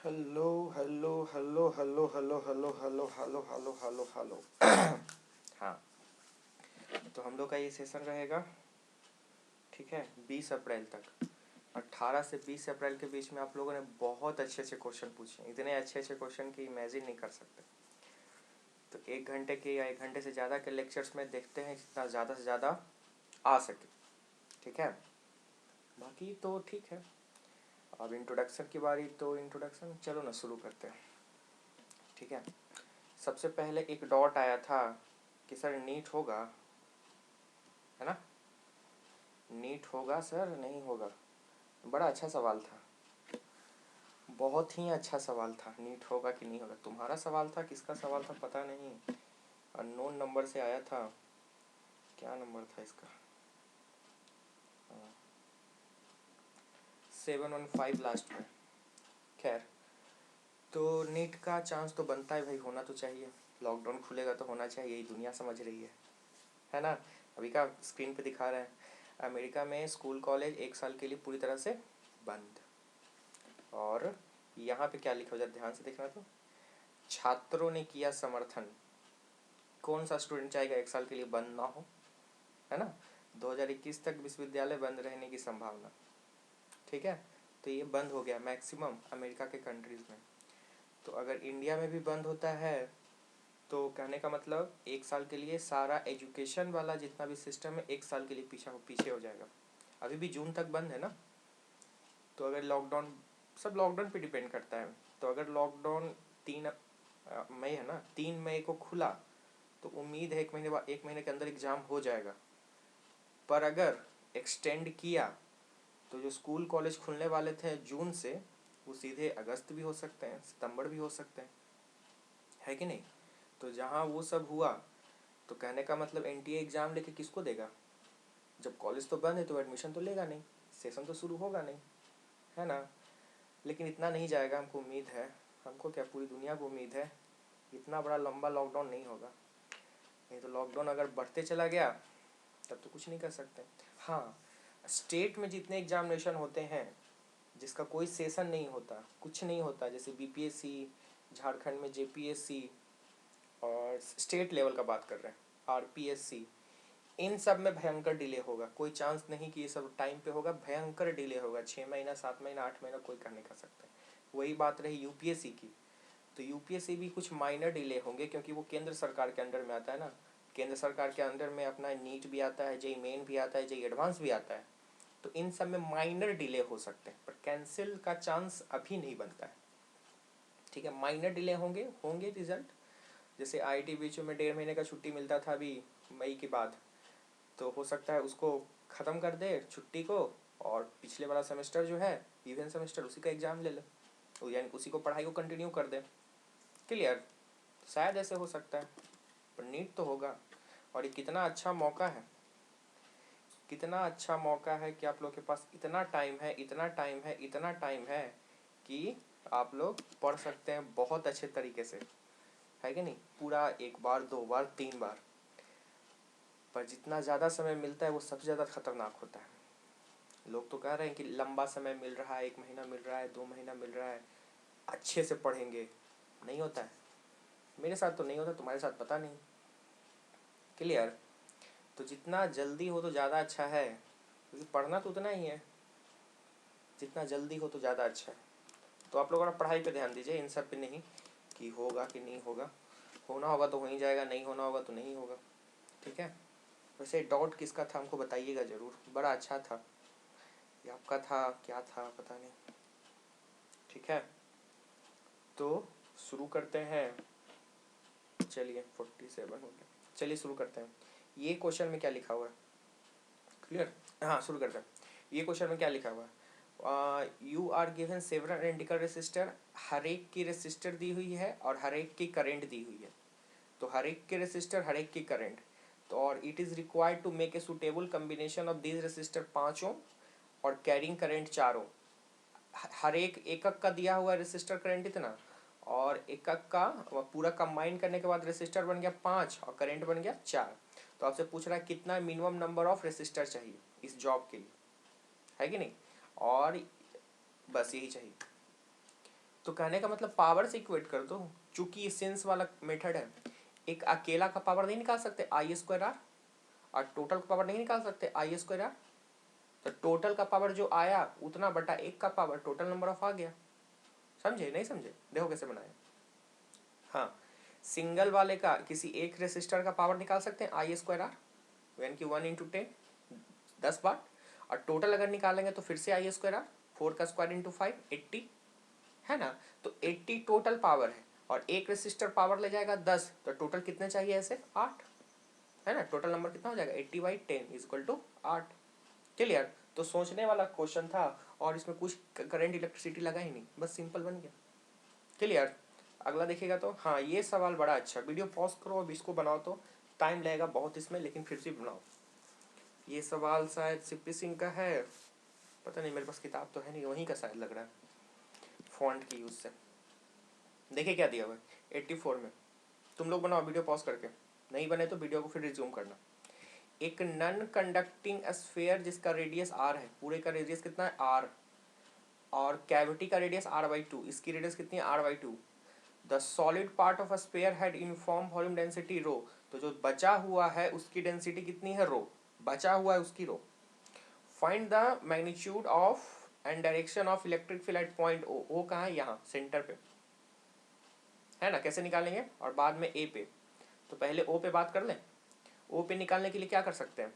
Hello hello hello hello hello hello hello hello hello hello hello. हाँ, तो हम लोग का ये सेशन रहेगा, ठीक है, 20 अप्रैल तक। 18 से 20 अप्रैल के बीच में आप लोगों ने बहुत अच्छे अच्छे क्वेश्चन पूछे, इतने अच्छे अच्छे क्वेश्चन की इमेजिन नहीं कर सकते। तो 1 घंटे के या 1 घंटे से ज़्यादा के लेक्चर्स में देखते हैं जितना ज़्यादा से ज़्यादा आ सके, ठीक है। बाकी तो ठीक है। अब इंट्रोडक्शन की बारी, तो इंट्रोडक्शन चलो ना शुरू करते हैं, ठीक है। सबसे पहले एक डॉट आया था कि सर नीट होगा, है ना, नीट होगा सर नहीं होगा। बड़ा अच्छा सवाल था, बहुत ही अच्छा सवाल था, नीट होगा कि नहीं होगा। तुम्हारा सवाल था, किसका सवाल था पता नहीं, अननोन नंबर से आया था। क्या नंबर था इसका? 715 लास्ट में। खैर, तो नीट का चांस तो बनता है भाई, होना तो चाहिए। लॉकडाउन खुलेगा तो होना चाहिए, यही दुनिया समझ रही है ना। अभी का स्क्रीन पे दिखा रहे हैं, अमेरिका में स्कूल कॉलेज 1 साल के लिए पूरी तरह से बंद। और यहाँ पे क्या लिखा हो, जरा ध्यान से देखना, तो छात्रों ने किया समर्थन। कौन सा स्टूडेंट चाहेगा 1 साल के लिए बंद ना हो, है ना। 2021 तक विश्वविद्यालय बंद रहने की संभावना, ठीक है। तो ये बंद हो गया मैक्सिमम अमेरिका के कंट्रीज़ में। तो अगर इंडिया में भी बंद होता है तो कहने का मतलब 1 साल के लिए सारा एजुकेशन वाला जितना भी सिस्टम है 1 साल के लिए पीछे हो जाएगा। अभी भी जून तक बंद है ना। तो अगर लॉकडाउन, सब लॉकडाउन पे डिपेंड करता है। तो अगर लॉकडाउन 3 मई है ना, 3 मई को खुला तो उम्मीद है 1 महीने बाद, 1 महीने के अंदर एग्ज़ाम हो जाएगा। पर अगर एक्सटेंड किया तो जो स्कूल कॉलेज खुलने वाले थे जून से, वो सीधे अगस्त भी हो सकते हैं, सितंबर भी हो सकते हैं, है कि नहीं। तो जहाँ वो सब हुआ तो कहने का मतलब एनटीए एग्ज़ाम लेके किसको देगा? जब कॉलेज तो बंद है तो एडमिशन तो लेगा नहीं, सेशन तो शुरू होगा नहीं, है ना। लेकिन इतना नहीं जाएगा, हमको उम्मीद है, हमको क्या पूरी दुनिया को उम्मीद है, इतना बड़ा लंबा लॉकडाउन नहीं होगा। नहीं तो लॉकडाउन अगर बढ़ते चला गया तब तो कुछ नहीं कर सकते। हाँ, स्टेट में जितने एग्जामिनेशन होते हैं जिसका कोई सेशन नहीं होता, कुछ नहीं होता, जैसे बीपीएससी, झारखंड में जेपीएससी, और स्टेट लेवल का बात कर रहे हैं, आरपीएससी, इन सब में भयंकर डिले होगा। कोई चांस नहीं कि ये सब टाइम पे होगा, भयंकर डिले होगा। 6 महीना, 7 महीना, 8 महीना कोई कर नहीं कर सकता। वही बात रही यूपीएससी की, तो यूपीएससी भी कुछ माइनर डिले होंगे क्योंकि वो केंद्र सरकार के अंडर में आता है ना। केंद्र सरकार के अंडर में अपना नीट भी आता है, जेई मेन भी आता है, जेई एडवांस भी आता है। तो इन सब में माइनर डिले हो सकते हैं, पर कैंसिल का चांस अभी नहीं बनता है, ठीक है। माइनर डिले होंगे होंगे रिजल्ट, जैसे आईआईटी बीच में 1.5 महीने का छुट्टी मिलता था अभी मई के बाद, तो हो सकता है उसको ख़त्म कर दे छुट्टी को, और पिछले वाला सेमेस्टर जो है इवेंट सेमेस्टर, उसी का एग्ज़ाम ले ले, तो यानी उसी को पढ़ाई को कंटिन्यू कर दे। क्लियर, शायद ऐसे हो सकता है, पर नीट तो होगा। और ये कितना अच्छा मौका है, कितना अच्छा मौका है कि आप लोग के पास इतना टाइम है, इतना टाइम है, इतना टाइम है कि आप लोग पढ़ सकते हैं बहुत अच्छे तरीके से, है कि नहीं। पूरा 1 बार 2 बार 3 बार, पर जितना ज़्यादा समय मिलता है वो सबसे ज़्यादा खतरनाक होता है। लोग तो कह रहे हैं कि लंबा समय मिल रहा है, 1 महीना मिल रहा है, 2 महीना मिल रहा है, अच्छे से पढ़ेंगे, नहीं होता है। मेरे साथ तो नहीं होता, तुम्हारे साथ पता नहीं। क्लियर, तो जितना जल्दी हो तो ज़्यादा अच्छा है, क्योंकि पढ़ना तो उतना ही है, जितना जल्दी हो तो ज़्यादा अच्छा है। तो आप लोग अपना पढ़ाई पे ध्यान दीजिए, इन सब पे नहीं कि होगा कि नहीं होगा। होना होगा तो हो ही जाएगा, नहीं होना होगा तो नहीं होगा, ठीक है। वैसे डॉट किसका था हमको बताइएगा ज़रूर, बड़ा अच्छा था। ये आपका था, क्या था पता नहीं, ठीक है। तो शुरू करते हैं, चलिए 47 हो गया, चलिए शुरू करते हैं। ये क्वेश्चन में क्या लिखा हुआ है, क्लियर। हाँ, शुरू करते हैं। ये क्वेश्चन में क्या लिखा हुआ है, you are given several identical resistor, हर एक की रेसिस्टर दी हुई है और हर एक की करंट दी हुई है। तो हर एक के रेसिस्टर, हर एक की करंट, तो और it is required to make a suitable combination of these resistor 5 ohm और कैरिंग करंट 4 ओम। हर एक एकक का दिया हुआ रेसिस्टर करंट इतना, और एकक का पूरा कंबाइन करने के बाद रेसिस्टर बन गया 5 और करंट बन गया 4। तो आपसे पूछ रहा है कितना मिनिमम नंबर ऑफ रेसिस्टर चाहिए इस जॉब के लिए, है कि नहीं। और बस यही चाहिए। तो कहने का मतलब पावर से इक्वेट कर दो, चूंकि सेंस वाला मेथड है। एक अकेला का पावर नहीं निकाल सकते आई स्क्वायर आर, और टोटल का पावर नहीं निकाल सकते आई स्क्वायर आर। तो टोटल का पावर जो आया उतना बटा एक का पावर टोटल नंबर ऑफ आ गया। समझे नहीं समझे? देखो कैसे बनाया। हाँ, सिंगल वाले का किसी एक रेसिस्टर का पावर निकाल सकते हैं आई स्क्वायर आर, यानी कि 1 × 10 10 बार। और टोटल अगर निकालेंगे तो फिर से आई स्क्वायर आर, 4 का स्क्वायर × 5 80, है ना। तो 80 टोटल पावर है, और एक रेसिस्टर पावर ले जाएगा 10, तो टोटल कितने चाहिए ऐसे 8, है ना। टोटल नंबर कितना हो जाएगा 80/10 = 8। क्लियर? तो सोचने वाला क्वेश्चन था, और इसमें कुछ करंट इलेक्ट्रिसिटी लगा ही नहीं, बस सिंपल बन गया। क्लियर? अगला देखिएगा तो हाँ, ये सवाल बड़ा अच्छा, वीडियो पॉज करो अब इसको बनाओ, तो टाइम लगेगा बहुत इसमें, लेकिन फिर से बनाओ। ये सवाल शायद सीपी सिंह का है, पता नहीं, मेरे पास किताब तो है नहीं, वहीं का शायद लग रहा है फॉन्ट की यूज से। देखिए क्या दिया हुआ है 84 में। तुम लोग बनाओ वीडियो पॉज करके, नहीं बने तो वीडियो को फिर रिज्यूम करना। एक नॉन कंडक्टिंग स्फीयर जिसका रेडियस आर है, पूरे का रेडियस कितना है आर, और कैविटी का रेडियस r/2, इसकी रेडियस कितनी है r/2। The solid part of a sphere had uniform volume density rho, तो जो बचा हुआ है उसकी डेंसिटी कितनी है रो, बचा हुआ है उसकी rho. Find the magnitude of and direction of electric field at point O, O कहाँ है यहाँ सेंटर पे, है ना। कैसे निकालेंगे, और बाद में ए पे। तो पहले ओ पे बात कर लें। ओ पे निकालने के लिए क्या कर सकते हैं,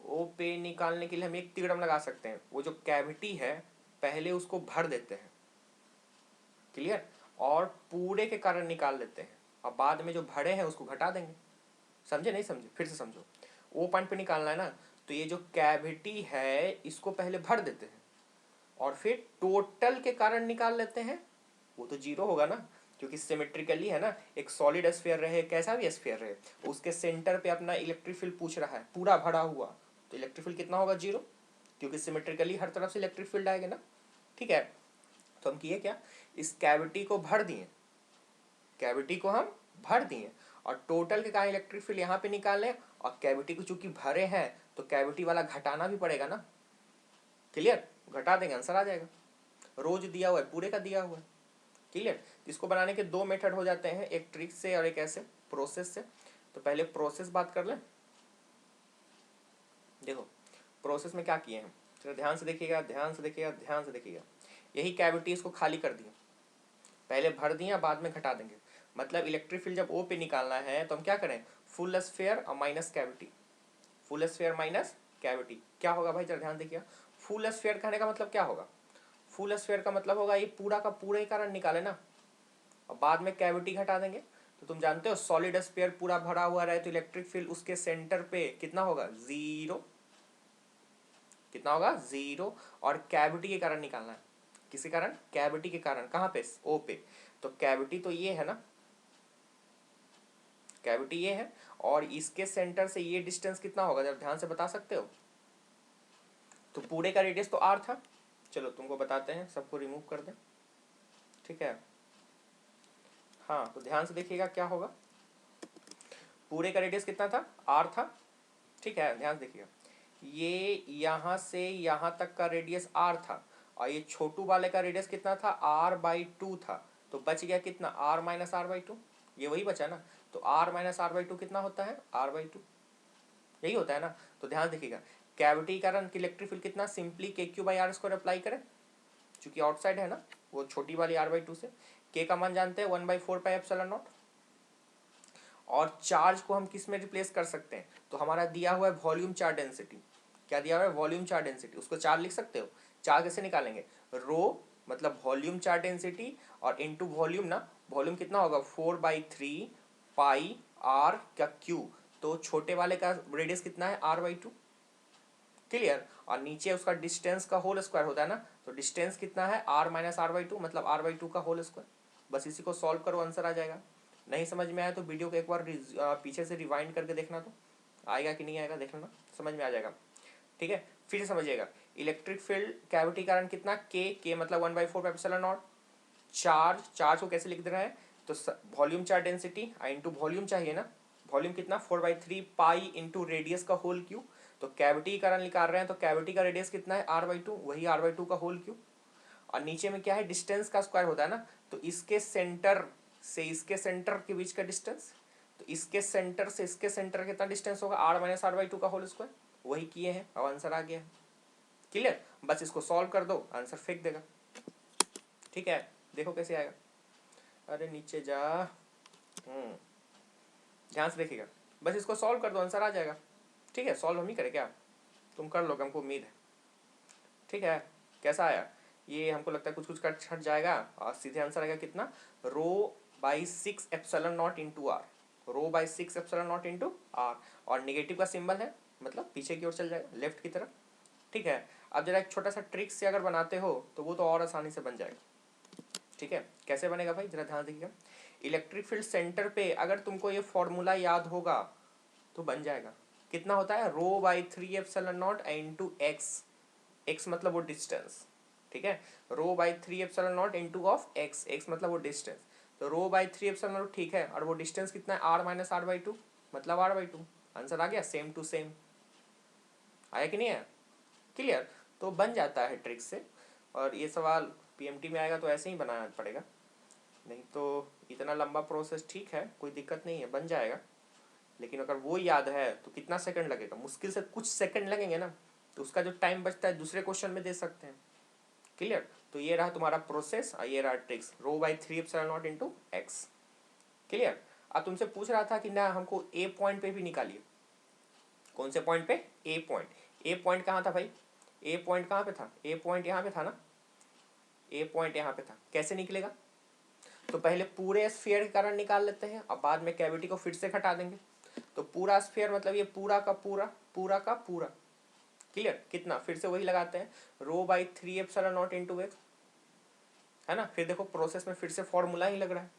ओ पे निकालने के लिए हम एक तिगड़म लगा सकते हैं, वो जो कैविटी है पहले उसको भर देते हैं, क्लियर, और पूरे के कारण निकाल लेते हैं, और बाद में जो भरे हैं उसको घटा देंगे। समझे नहीं समझे? फिर से समझो। ओ पॉइंट पे निकालना है ना, तो ये जो कैविटी है इसको पहले भर देते हैं, और फिर टोटल के कारण निकाल लेते हैं। वो तो जीरो होगा ना, क्योंकि सिमेट्रिकली है ना, एक सॉलिड स्फीयर रहे कैसा भी स्फीयर रहे, उसके सेंटर पे अपना इलेक्ट्रिक फील्ड पूछ रहा है पूरा भरा हुआ, तो इलेक्ट्रिक फील्ड कितना होगा जीरो, क्योंकि सिमेट्रिकली हर तरफ से इलेक्ट्रिक फील्ड आएगा ना। ठीक है, तो हम किए क्या, इस कैविटी को भर दिए, कैविटी को हम भर दिए, और टोटल के कारण इलेक्ट्रिक फील्ड यहाँ पे निकाल लें, और कैविटी को चूंकि भरे हैं तो कैविटी वाला घटाना भी पड़ेगा ना। क्लियर? घटा देंगे आंसर आ जाएगा। रोज दिया हुआ है, पूरे का दिया हुआ है। क्लियर? इसको बनाने के दो मेथड हो जाते हैं, एक ट्रिक से और एक ऐसे प्रोसेस से। तो पहले प्रोसेस बात कर लें। देखो प्रोसेस में क्या किए हैं, चलो ध्यान से देखिएगा, ध्यान से देखिएगा, ध्यान से देखिएगा। यही कैविटी इसको खाली कर दिया, पहले भर दिया बाद में घटा देंगे। मतलब इलेक्ट्रिक फील्ड जब ओ पे निकालना है तो हम क्या करें, फुल स्फीयर और minus cavity, full sphere minus cavity. क्या होगा भाई, जरा ध्यान देखिए। फुल स्फीयर कहने का मतलब क्या होगा, फुल स्फीयर का मतलब होगा ये पूरा का पूरा ही कारण निकाले ना, और बाद में कैविटी घटा देंगे। तो तुम जानते हो सॉलिड स्फीयर पूरा भरा हुआ रहे तो इलेक्ट्रिक फील्ड उसके सेंटर पे कितना होगा, जीरो। कितना होगा, जीरो। और कैविटी के कारण निकालना है, किसी कारण, कैविटी के कारण, कहाँ पे, ओ पे। तो कैविटी तो ये है ना, कैविटी ये है, और इसके सेंटर से ये डिस्टेंस कितना होगा, जब ध्यान से बता सकते हो। तो पूरे का रेडियस तो आर था, चलो तुमको बताते हैं, सबको रिमूव कर दें, ठीक है। हाँ तो ध्यान से देखिएगा क्या होगा, पूरे का रेडियस कितना था, आर था, ठीक है। ध्यान से देखिएगा, ये यहाँ से यहाँ तक का रेडियस आर था, और ये छोटू वाले का रेडियस कितना था, r/2 था। तो बच गया कितना, r - r/2, ये वही बचा ना। तो r - r/2 कितना होता है, r/2, यही होता है ना। तो ध्यान देखिएगा, कैविटी कारण इलेक्ट्रिक फील्ड कितना, सिंपली kq/r² अप्लाई करें, चूंकि आउटसाइड है ना, वो छोटी वाली r/2 से। k का मान जानते हैं 1/4πε0। और चार्ज को हम किस में रिप्लेस कर सकते हैं, तो हमारा दिया हुआ है वॉल्यूम चार्ज डेंसिटी। क्या दिया हुआ है, वॉल्यूम चार्ज डेंसिटी, उसको चार्ज लिख सकते हो। चार्ज कैसे निकालेंगे, रो मतलब वॉल्यूम चार्ज डेंसिटी, और इनटू वॉल्यूम ना, वॉल्यूम कितना होगा 4/3 पाई आर का क्यू। तो छोटे वाले का रेडियस कितना है, r/2। क्लियर? और नीचे उसका डिस्टेंस का होल स्क्वायर होता है ना, तो डिस्टेंस कितना है, r - r/2, मतलब r/2 का होल स्क्वायर। बस इसी को सॉल्व करो, आंसर आ जाएगा। नहीं समझ में आया तो वीडियो को एक बार पीछे से रिवाइंड करके देखना, तो आएगा कि नहीं आएगा देख लेना, समझ में आ जाएगा। ठीक है, फिर से समझिएगा। इलेक्ट्रिक फील्ड कैविटी कारण कितना, के मतलब 1/4πε0। चार्ज को कैसे लिख दे रहा है, तो volume charge density into volume चाहिए ना, वॉल्यूम कितना 4/3 पाई इंटू रेडियस का होल क्यू। तो कैविटी कारण निकाल रहे हैं, तो कैविटी का रेडियस कितना है, r/2, वही r/2 का होल क्यू। और नीचे में क्या है, डिस्टेंस का स्क्वायर होता है ना, तो इसके सेंटर से इसके सेंटर के बीच का डिस्टेंस, तो इसके सेंटर से इसके सेंटर कितना डिस्टेंस होगा, r minus r by two का होल स्क्वायर, वही किए हैं, अब आंसर आ गया है। क्लियर, बस इसको सॉल्व कर दो, आंसर फेंक देगा। ठीक है, देखो कैसे आएगा, अरे नीचे जा, ध्यान से देखिएगा, बस इसको सॉल्व कर दो, आंसर आ जाएगा। ठीक है, सॉल्व हम ही करें क्या, तुम कर लोगे, हमको उम्मीद है। ठीक है, कैसा आया, ये हमको लगता है कुछ कुछ कट छट जाएगा और सीधे आंसर आएगा कितना, rho by 6 epsilon not into R, rho by 6 epsilon not into R, और निगेटिव का सिंबल है, मतलब पीछे की ओर चल जाएगा, लेफ्ट की तरफ। ठीक है, अब जरा एक छोटा सा ट्रिक से अगर बनाते हो तो वो तो और आसानी से बन जाएगा। ठीक है, कैसे बनेगा भाई, जरा ध्यान देखिएगा। इलेक्ट्रिक फील्ड सेंटर पे अगर तुमको ये फॉर्मूला याद होगा तो बन जाएगा, कितना होता है, rho by 3 epsilon not into X, X मतलब वो डिस्टेंस। ठीक है, rho by 3 epsilon not into of X, X मतलब वो डिस्टेंस, तो रो बाई 3 एप्सिलॉन नॉट, ठीक है, और वो डिस्टेंस कितना है, r minus r by two, मतलब आर बाई टू, आंसर आ गया, सेम टू सेम, आया कि नहीं है, क्लियर। तो बन जाता है ट्रिक से, और ये सवाल पीएमटी में आएगा तो ऐसे ही बनाना पड़ेगा, नहीं तो इतना लंबा प्रोसेस, ठीक है कोई दिक्कत नहीं है, बन जाएगा, लेकिन अगर वो याद है तो कितना सेकंड लगेगा, मुश्किल से कुछ सेकंड लगेंगे ना, तो उसका जो टाइम बचता है दूसरे क्वेश्चन में दे सकते हैं। क्लियर, तो ये रहा तुम्हारा प्रोसेस और ये रहा tricks, rho by 3 epsilon not into x. Clear, अब तुमसे पूछ रहा था कि ना हमको ए पॉइंट पे भी निकालिए, कौन से पॉइंट पे, ए पॉइंट, ए पॉइंट कहाँ था भाई, ए पॉइंट कहाँ पे था, ए पॉइंट यहाँ पे था ना, ए पॉइंट यहाँ पे था, कैसे निकलेगा, तो पहले पूरे स्फीयर के कारण निकाल लेते हैं, अब बाद में कैविटी को फिर से घटा देंगे, तो पूरा स्फीयर मतलब ये पूरा का पूरा, पूरा का पूरा। क्लियर, कितना, फिर से वही लगाते हैं, rho by 3 epsilon not into X, है ना, फिर देखो प्रोसेस में फिर से फॉर्मूला ही लग रहा है,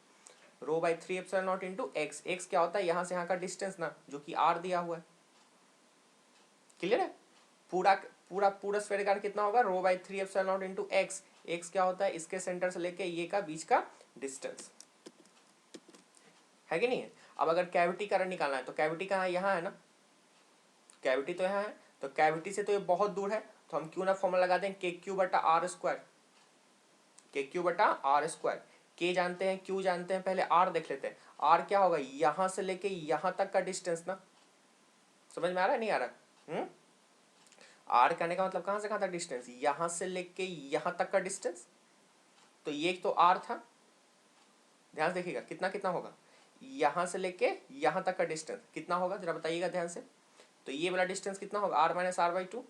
rho by 3 epsilon not into X, X क्या होता है, यहाँ से यहाँ का डिस्टेंस ना, जो कि आर दिया हुआ है। क्लियर है, पूरा पूरा पूरा स्फीयर का कितना होगा, rho by 3 epsilon not into X, X क्या होता है, इसके सेंटर से लेके ये का बीच का डिस्टेंस, है कि नहीं है। अब अगर कैविटी कारण निकालना है तो कैविटी कहाँ है, यहाँ है ना, कैविटी तो यहाँ है, तो कैविटी से तो ये बहुत दूर है, तो हम क्यों ना फॉर्मूला लगा दें, के क्यू बटा आर स्क्वायर, के क्यू बटा आर स्क्वायर, के जानते हैं, क्यू जानते हैं, पहले आर देख लेते हैं, आर क्या होगा, यहाँ से लेके यहाँ तक का डिस्टेंस ना, समझ में आ रहा है नहीं आ रहा, आर कहने का मतलब कहाँ से कहाँ तक डिस्टेंस, यहाँ से लेके यहाँ तक का डिस्टेंस, तो ये तो आर था, ध्यान से देखिएगा कितना कितना होगा, यहाँ से लेके यहाँ तक का डिस्टेंस कितना होगा, जरा बताइएगा ध्यान से, तो ये वाला डिस्टेंस कितना होगा, r minus r by two,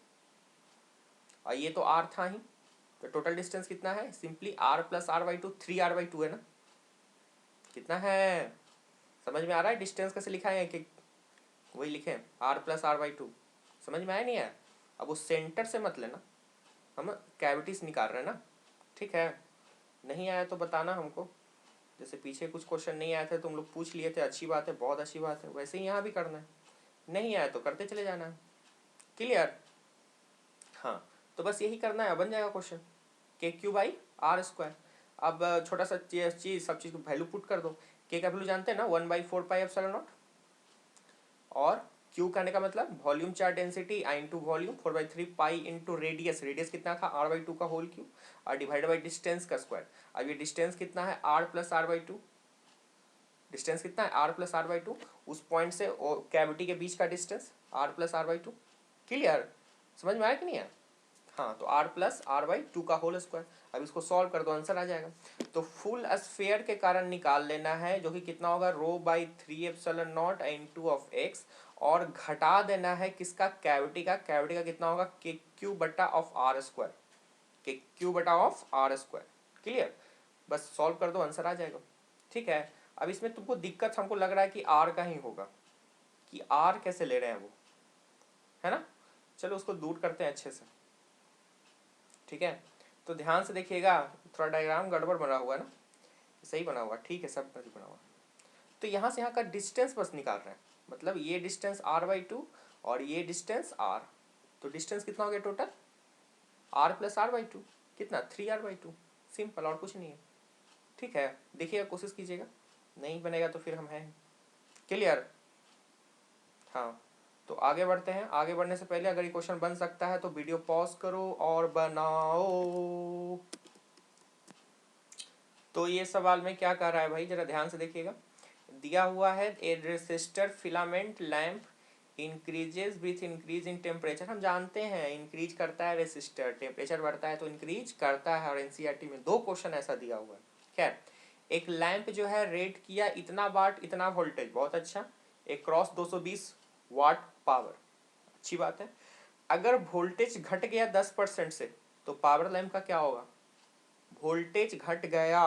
और ये तो आर था ही, तो टोटल डिस्टेंस कितना है, simply r plus are by two, 3r/2 है ना, कितना है, समझ में आ रहा है, डिस्टेंस कैसे लिखा है कि वही लिखे, r plus are by two, समझ में आया नहीं आया, अब उस सेंटर से मत लेना, हम कैविटीज निकाल रहे हैं ना। ठीक है, नहीं आया तो बताना हमको, जैसे पीछे कुछ क्वेश्चन नहीं आए थे तुम लोग पूछ लिए थे, अच्छी बात है, बहुत अच्छी बात है, वैसे ही यहाँ भी करना है, नहीं आया तो करते चले जाना है। क्लियर, हाँ, तो बस यही करना है, बन जाएगा क्वेश्चन, के क्यू बाई आर स्क्वायर। अब छोटा सा चीज, सब चीज को वैल्यू पुट कर दो, के का वैल्यू जानते हैं ना, 1/4πε0, और क्यू कहने का मतलब वॉल्यूम चार्ज डेंसिटी आई into volume, 4/3 pi into radius, radius कितना था, r/2 का होल क्यू, और डिवाइड बाई डिस्टेंस का स्क्वायर। अब ये डिस्टेंस कितना है, r plus are by two, distance कितना है, r plus are by two, उस पॉइंट से कैविटी के बीच का distance r plus are by two. Clear, समझ में आया कि नहीं आया, हाँ, तो r plus are by two का होल स्क्वायर। अब इसको सॉल्व कर दो, आंसर आ जाएगा। तो फुल स्फीयर के कारण निकाल लेना है, जो कि कितना होगा, rho by 3 epsilon not into of X, और घटा देना है किसका, कैविटी का, कैविटी का कितना होगा, के क्यू बटा ऑफ आर स्क्वायर, के क्यू बटा ऑफ आर स्क्वायर। क्लियर, बस सॉल्व कर दो, आंसर आ जाएगा। ठीक है, अब इसमें तुमको दिक्कत हमको लग रहा है कि आर का ही होगा, कि आर कैसे ले रहे हैं वो, है ना, चलो उसको दूर करते हैं अच्छे से। ठीक है, तो ध्यान से देखिएगा, थोड़ा डायग्राम गड़बड़ बना हुआ है ना, सही बना हुआ, ठीक है, सब कुछ बना हुआ। तो यहाँ से यहाँ का डिस्टेंस बस निकाल रहे हैं, मतलब ये डिस्टेंस r/2 और ये डिस्टेंस r, तो डिस्टेंस कितना हो गया total, r plus are by two, कितना, 3r/2, सिंपल, और कुछ नहीं है। ठीक है, देखिएगा, कोशिश कीजिएगा, नहीं बनेगा तो फिर हम हैं। क्लियर, हाँ, तो आगे बढ़ते हैं। आगे बढ़ने से पहले अगर ये क्वेश्चन बन सकता है तो वीडियो पॉज करो और बनाओ। तो ये सवाल में क्या कर रहा है भाई, जरा ध्यान से देखिएगा। दिया हुआ है a resistor filament lamp increases with increase in temperature. हम जानते हैं इंक्रीज करता है रेसिस्टर, टेम्परेचर बढ़ता है तो इंक्रीज करता है, और एनसीईआरटी में 2 क्वेश्चन ऐसा दिया हुआ है। खैर, एक लैंप जो है रेट किया इतना वाट इतना वोल्टेज, बहुत अच्छा, एक क्रॉस 220 वाट पावर, अच्छी बात है। अगर वोल्टेज घट गया 10% से तो पावर लैंप का क्या होगा? वोल्टेज घट गया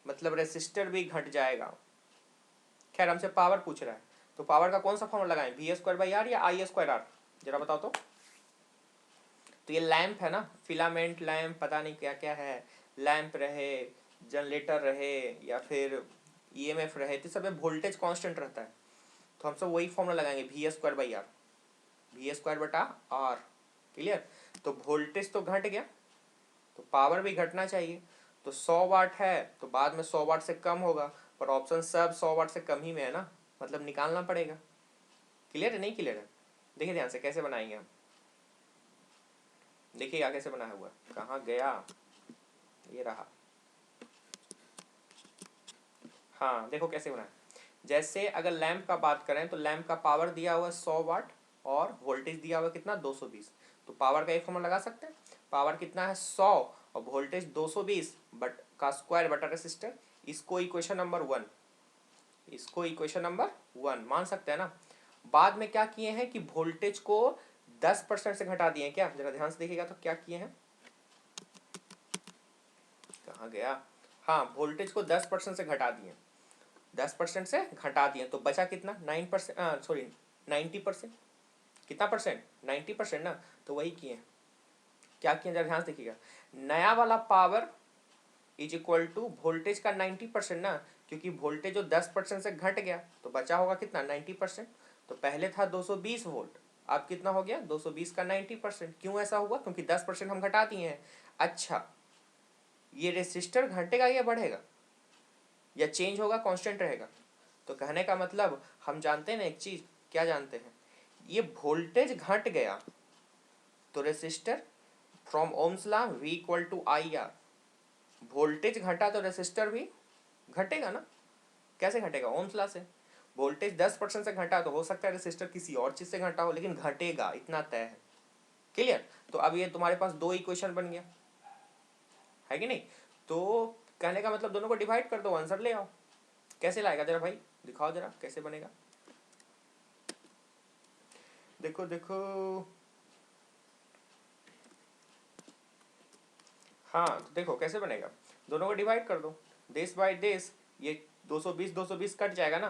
मतलब रेसिस्टर भी घट जाएगा। खैर, हमसे पावर पूछ रहा है तो पावर का कौन सा फॉर्मूला लगाएं, V² आर या I²R? जरा बताओ तो ये लैंप है ना, फिलामेंट लैंप, पता नहीं क्या क्या है, लैंप रहे, जनरेटर रहे, या फिर ईएमएफ रहे, तो सब में वोल्टेज कांस्टेंट रहता है। तो हम सब वही फॉर्मूला लगाएंगे, V²R, V²/R। क्लियर? तो वोल्टेज तो घट गया तो पावर भी घटना चाहिए। तो 100 वाट है तो बाद में 100 वाट से कम होगा, पर ऑप्शन सब 100 वाट से कम ही में है ना, मतलब निकालना पड़ेगा। क्लियर है नहीं क्लियर है? देखिए ध्यान से कैसे बनाएंगे हम, देखिएगा कैसे बनाया हुआ, कहाँ गया, ये रहा। हाँ देखो कैसे बनाया। जैसे अगर लैंप का बात करें तो लैंप का पावर दिया हुआ है 100 वाट और वोल्टेज दिया हुआ कितना 220। तो पावर का एक फॉर्मूला लगा सकते हैं, पावर कितना है 100 और वोल्टेज 220 बट का स्क्वायर बटा रेसिस्टर। इसको इक्वेशन नंबर 1, इसको इक्वेशन नंबर 1 मान सकते हैं ना। बाद में क्या किए हैं कि वोल्टेज को 10% से घटा दिए हैं। क्या, जरा ध्यान से देखिएगा तो क्या किए हैं, कहाँ गया, हाँ वोल्टेज को 10% से घटा दिए, 10% से घटा दिए तो बचा कितना 9%, सॉरी 90%, कितना परसेंट 90% ना। तो वही किए हैं, क्या किए जरा ध्यान से देखिएगा, नया वाला power is equal to voltage का 90% ना, क्योंकि वोल्टेज जो 10% से घट गया तो बचा होगा कितना 90%। तो पहले था 220 वोल्ट, अब कितना हो गया 220 का 90%। क्यों ऐसा हुआ? क्योंकि 10% हम घटा दिए हैं। अच्छा, ये रेसिस्टर घटेगा या बढ़ेगा या चेंज होगा, कांस्टेंट रहेगा? तो कहने का मतलब हम जानते हैं ना एक चीज, क्या जानते हैं, ये वोल्टेज घट गया तो resistor from Ohm's law V=IR, voltage घटा तो रेसिस्टर भी घटेगा ना। कैसे घटेगा? ओम्स लॉ से। वोल्टेज 10% से घटा तो हो सकता है रेसिस्टर किसी और चीज से घटा हो, लेकिन घटेगा इतना तय है। क्लियर? तो अब ये तुम्हारे पास 2 इक्वेशन बन गया है कि नहीं। तो कहने का मतलब दोनों को डिवाइड कर दो, आंसर ले आओ। कैसे लाएगा जरा भाई, दिखाओ जरा कैसे बनेगा। देखो देखो, हाँ तो देखो कैसे बनेगा, दोनों को डिवाइड कर दो, देश बाय देश, ये 220 220 कट जाएगा ना।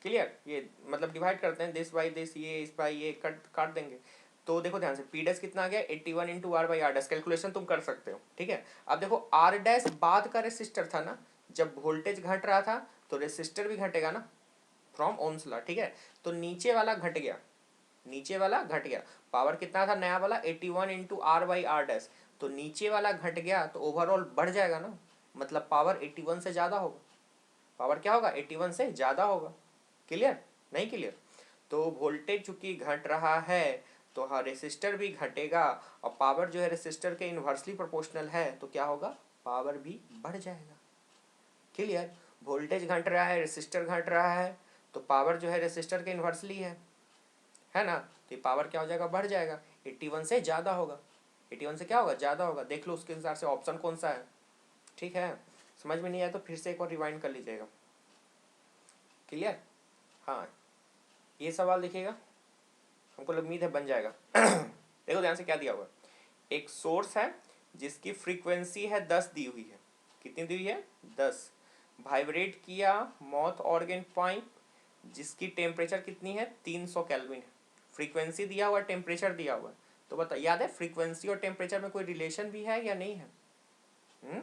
क्लियर? ये मतलब डिवाइड करते हैं देश बाय देश, ये इस बाय ये कट काट देंगे। तो देखो ध्यान से, पी डैश कितना आ गया 81 into r by r dash, calculation तुम कर सकते हो, ठीक है। अब देखो आर डैश बाद का रेसिस्टर था ना, जब वोल्टेज घट रहा था तो रेसिस्टर भी घटेगा ना, फ्रॉम ओम्स लॉ, ठीक है। तो नीचे वाला घट गया, नीचे वाला घट गया, पावर कितना था नया वाला 81 into r by r dash, तो नीचे वाला घट गया तो ओवरऑल बढ़ जाएगा ना, मतलब पावर 81 से ज़्यादा होगा, पावर क्या होगा 81 से ज़्यादा होगा। क्लियर नहीं क्लियर? तो वोल्टेज चूंकि घट रहा है तो हाँ रेसिस्टर भी घटेगा, और पावर जो है रेसिस्टर के इन्वर्सली प्रोपोर्शनल है तो क्या होगा, पावर भी बढ़ जाएगा। क्लियर? वोल्टेज घट रहा है, रेसिस्टर घट रहा है, तो पावर जो है रेसिस्टर के इन्वर्सली है ना, तो ये पावर क्या हो जाएगा, बढ़ जाएगा, 81 से ज़्यादा होगा। 81 से क्या होगा, ज़्यादा होगा। देख लो उसके हिसाब से ऑप्शन कौन सा है, ठीक है। समझ में नहीं आया तो फिर से एक और रिवाइंड कर लीजिएगा। क्लियर? हाँ, ये सवाल देखिएगा, हमको उम्मीद है बन जाएगा। देखो ध्यान से क्या दिया हुआ है, एक सोर्स है जिसकी फ्रीक्वेंसी है 10 दी हुई है, कितनी दी हुई है 10, वाइब्रेट किया माउथ ऑर्गन पाइप जिसकी टेम्परेचर कितनी है 300 केल्विन है, फ्रीक्वेंसी दिया हुआ, टेम्परेचर दिया हुआ है। तो बता, याद है फ्रीक्वेंसी और टेम्परेचर में कोई रिलेशन भी है या नहीं है?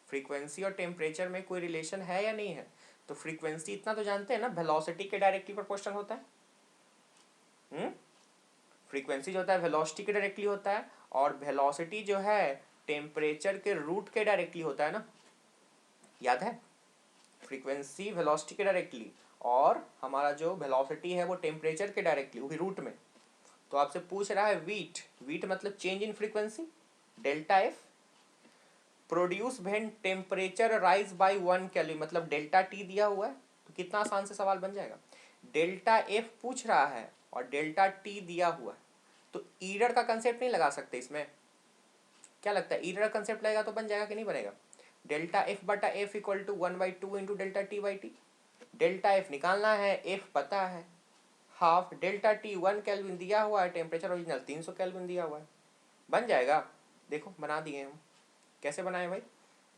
फ्रीक्वेंसी और टेम्परेचर में कोई रिलेशन है या नहीं है? तो फ्रीक्वेंसी इतना तो जानते हैं ना, वेलोसिटी के डायरेक्टली प्रोपोर्शनल होता है। फ्रीक्वेंसी जो होता है वेलोसिटी के डायरेक्टली होता है, और वेलोसिटी जो है टेम्परेचर के रूट के डायरेक्टली होता है ना, याद है। फ्रीक्वेंसी वेलोसिटी के डायरेक्टली, और हमारा जो वेलोसिटी है वो टेम्परेचर के डायरेक्टली, वो भी रूट में। तो आपसे पूछ रहा है वीट, वीट मतलब change in frequency, delta f. Produce when temperature rise by 1 kelvin, मतलब डेल्टा टी दिया हुआ है तो कितना आसान से सवाल बन जाएगा। डेल्टा एफ पूछ रहा है और डेल्टा टी दिया हुआ है, तो ईरर का कंसेप्ट नहीं लगा सकते इसमें। क्या लगता है, ईरर का कंसेप्ट लगेगा तो बन जाएगा कि नहीं बनेगा। डेल्टा एफ बटा f equal to 1/2 into delta t by t. Delta f निकालना है, एफ पता है हाफ, डेल्टा टी 1 केल्विन दिया हुआ है, टेम्परेचर ओरिजिनल 300 केल्विन दिया हुआ है, बन जाएगा। देखो बना दिए हम, कैसे बनाए भाई,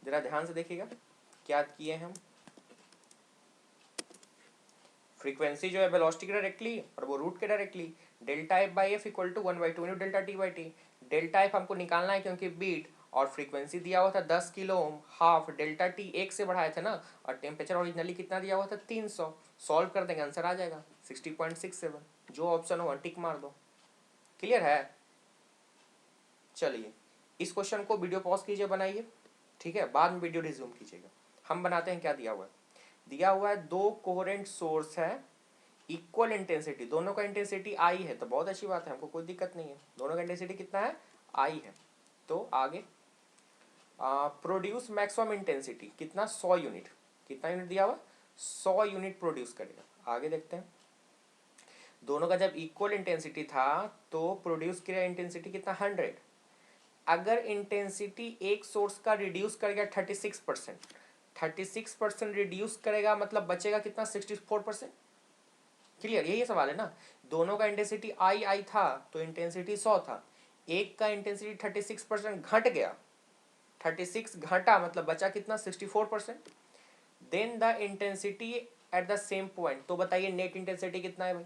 जरा ध्यान से देखिएगा क्या किए हम। फ्रीक्वेंसी जो है वेलोसिटी के डायरेक्टली और वो रूट के directly, delta f by f equal to 1/2 into delta t by t. Delta f हमको निकालना है क्योंकि बीट और फ्रीक्वेंसी दिया हुआ था 10 kilo ohm, half delta T 1 से बढ़ाए थे ना, और टेम्परेचर ओरिजिनली कितना दिया हुआ था 300। सॉल्व कर देंगे आंसर आ जाएगा 60.67, जो ऑप्शन हो टिक मार दो। क्लियर है। चलिए इस क्वेश्चन को वीडियो पॉज कीजिए, बनाइए, ठीक है, बाद में वीडियो रिज्यूम कीजिएगा। हम बनाते हैं, क्या दिया हुआ है, दिया हुआ है दो कोहेरेंट सोर्स है, इक्वल इंटेंसिटी, दोनों का इंटेंसिटी आई है, तो बहुत अच्छी बात है, हमको कोई दिक्कत नहीं है, दोनों का इंटेंसिटी कितना है आई है। तो आगे प्रोड्यूस मैक्सिमम इंटेंसिटी कितना 100 यूनिट, कितना यूनिट दिया हुआ 100 यूनिट प्रोड्यूस करेगा। आगे देखते हैं, दोनों का जब इक्वल इंटेंसिटी था तो प्रोड्यूस किया इंटेंसिटी कितना 100। अगर इंटेंसिटी एक सोर्स का रिड्यूस करेगा 36%, 36% रिड्यूस करेगा मतलब बचेगा कितना 64%। क्लियर, यही सवाल है ना। दोनों का इंटेंसिटी आई था तो इंटेंसिटी 100 था, एक का इंटेंसिटी 36% घट गया, 36 घटा मतलब बचा कितना 64%। Then the intensity at the same point, तो बताइए नेट इंटेंसिटी कितना है भाई।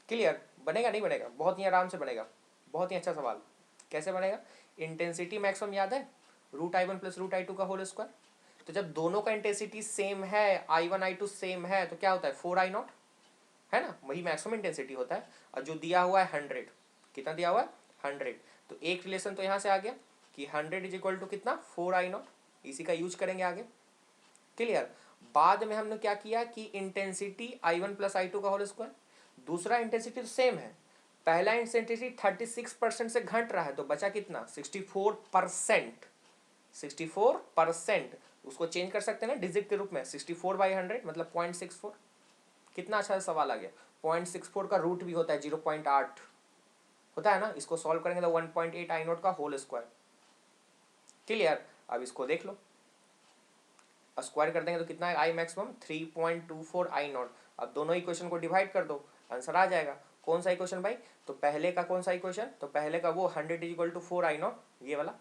क्लियर, बनेगा नहीं बनेगा, बहुत ही आराम से बनेगा, बहुत ही अच्छा सवाल। कैसे बनेगा, इंटेंसिटी मैक्सिमम याद है √I1 प्लस √I2 का होल स्क्वायर। तो जब दोनों का इंटेंसिटी सेम है, I1 I2 सेम है, तो क्या होता है 4I0, है ना, वही मैक्सिमम इंटेंसिटी होता है। और जो दिया हुआ है 100, कितना दिया हुआ है 100, तो एक रिलेशन तो यहाँ से आ गया कि 100 इज इक्वल टू कितना 4I0, इसी का यूज करेंगे आगे। क्लियर। बाद में हमने क्या किया कि इंटेंसिटी I1 प्लस I2 का होल स्क्वायर, दूसरा इंटेंसिटी तो सेम है, पहला इंटेंसिटी 36% से घट रहा है तो बचा कितना 64%, 64%, उसको चेंज कर सकते हैं ना डिजिट के रूप में, 64/100 मतलब 0.64। कितना अच्छा सवाल आ गया। 0.64 का रूट भी होता है 0.8 होता है ना, इसको सॉल्व करेंगे तो 1.8 I0 का होल स्क्वायर। क्लियर। अब इसको देख लो, स्क्वायर कर देंगे तो कितना है आई मैक्सिमम 3.24 I0। अब दोनों इक्वेशन को डिवाइड कर दो, आंसर आ जाएगा। कौन सा इक्वेशन भाई, तो पहले का कौन सा इक्वेशन, तो पहले का वो 100 इज इक्वल टू 4 I0, ये वाला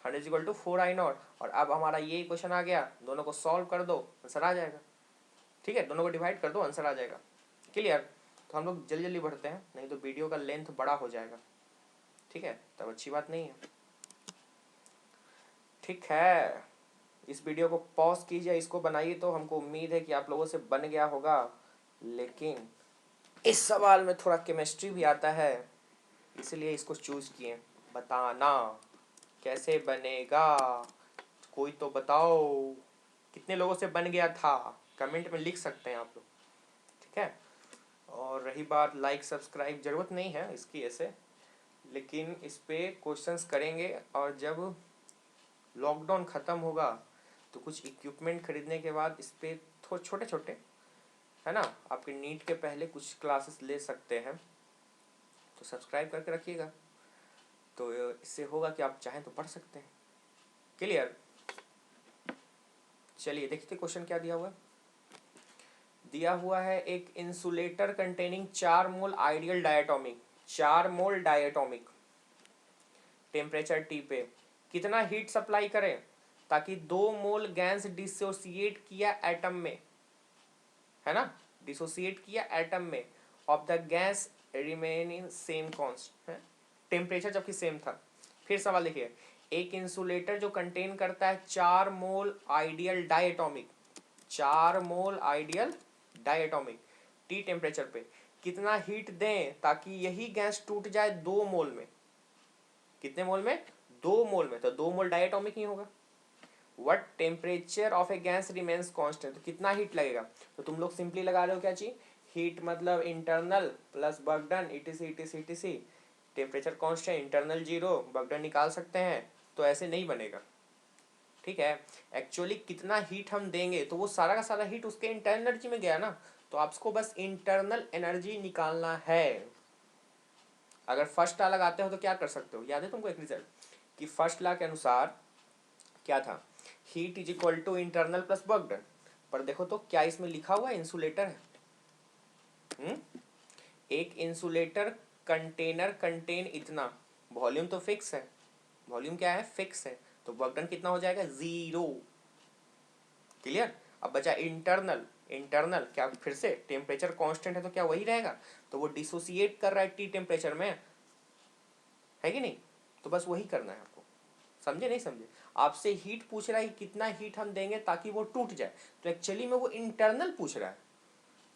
100 इज इक्वल टू 4 I0। और अब हमारा ये इक्वेशन आ गया, दोनों को सॉल्व कर दो आंसर आ जाएगा। ठीक है, दोनों को डिवाइड कर दो आंसर आ जाएगा। क्लियर। तो हम लोग जल्दी जल्दी बढ़ते हैं, नहीं तो वीडियो का लेंथ बड़ा हो जाएगा, ठीक है, तब अच्छी बात नहीं है। ठीक है, इस वीडियो को पॉज कीजिए, इसको बनाइए, तो हमको उम्मीद है कि आप लोगों से बन गया होगा। लेकिन इस सवाल में थोड़ा केमिस्ट्री भी आता है, इसलिए इसको चूज किए। बताना कैसे बनेगा, कोई तो बताओ, कितने लोगों से बन गया था, कमेंट में लिख सकते हैं आप लोग, ठीक है। और रही बात लाइक सब्सक्राइब, ज़रूरत नहीं है इसकी ऐसे, लेकिन इस पे क्वेश्चंस करेंगे। और जब लॉकडाउन ख़त्म होगा तो कुछ इक्विपमेंट खरीदने के बाद इस पे थोड़े छोटे छोटे, है ना, आपके नीट के पहले कुछ क्लासेस ले सकते हैं, तो सब्सक्राइब करके रखिएगा, तो इससे होगा कि आप चाहें तो पढ़ सकते हैं। क्लियर। चलिए देखते क्वेश्चन क्या दिया हुआ है। दिया हुआ है एक इंसुलेटर कंटेनिंग 4 मोल आइडियल डायटोमिक, 4 मोल डायटोमिक टेम्परेचर टी पे कितना हीट सप्लाई करें ताकि 2 मोल गैस डिसोसिएट किया एटम में, है ना, डिसोसिएट किया एटम में, of the gas remaining same const, temperature जबकि सेम था। फिर सवाल देखिए, एक इंसुलेटर जो कंटेन करता है 4 मोल आइडियल डायटोमिक, 4 मोल आइडियल डायटोमिक टी टेम्परेचर पे कितना हीट दें ताकि यही गैस टूट जाए 2 मोल में। कितने मोल में, 2 मोल में, तो 2 मोल डायटोमिक ही होगा। What temperature of A gas remains constant, तो कितना हीट लगेगा, तो तुम लोग सिंपली लगा रहे हो क्या चीज, हीट मतलब internal plus work done etc., temperature constant internal 0 work done निकाल सकते हैं, तो ऐसे नहीं बनेगा। ठीक है। एक्चुअली कितना हीट हम देंगे तो वो सारा का सारा हीट उसके इंटरनल एनर्जी में गया ना, तो आपको बस इंटरनल एनर्जी निकालना है। अगर फर्स्ट लॉ लगाते हो तो क्या कर सकते हो, याद है तुमको एक रिजल्ट कि फर्स्ट लॉ के अनुसार क्या था, heat is equal to internal plus work done. पर देखो तो क्या इसमें लिखा हुआ है इंसुलेटर है। एक इंसुलेटर कंटेनर कंटेन इतना, वॉल्यूम तो फिक्स है, वॉल्यूम क्या है, फिक्स है, तो वर्क डन कितना हो जाएगा, 0। क्लियर। अब बचा इंटरनल, इंटरनल क्या फिर से टेम्परेचर कांस्टेंट है तो क्या वही रहेगा, तो वो डिसोसिएट कर रहा है टी टेम्परेचर में, है कि नहीं, तो बस वही करना है आपको। समझे नहीं समझे, आपसे हीट पूछ रहा है कि कितना हीट हम देंगे ताकि वो टूट जाए, तो एक्चुअली में वो इंटरनल पूछ रहा है,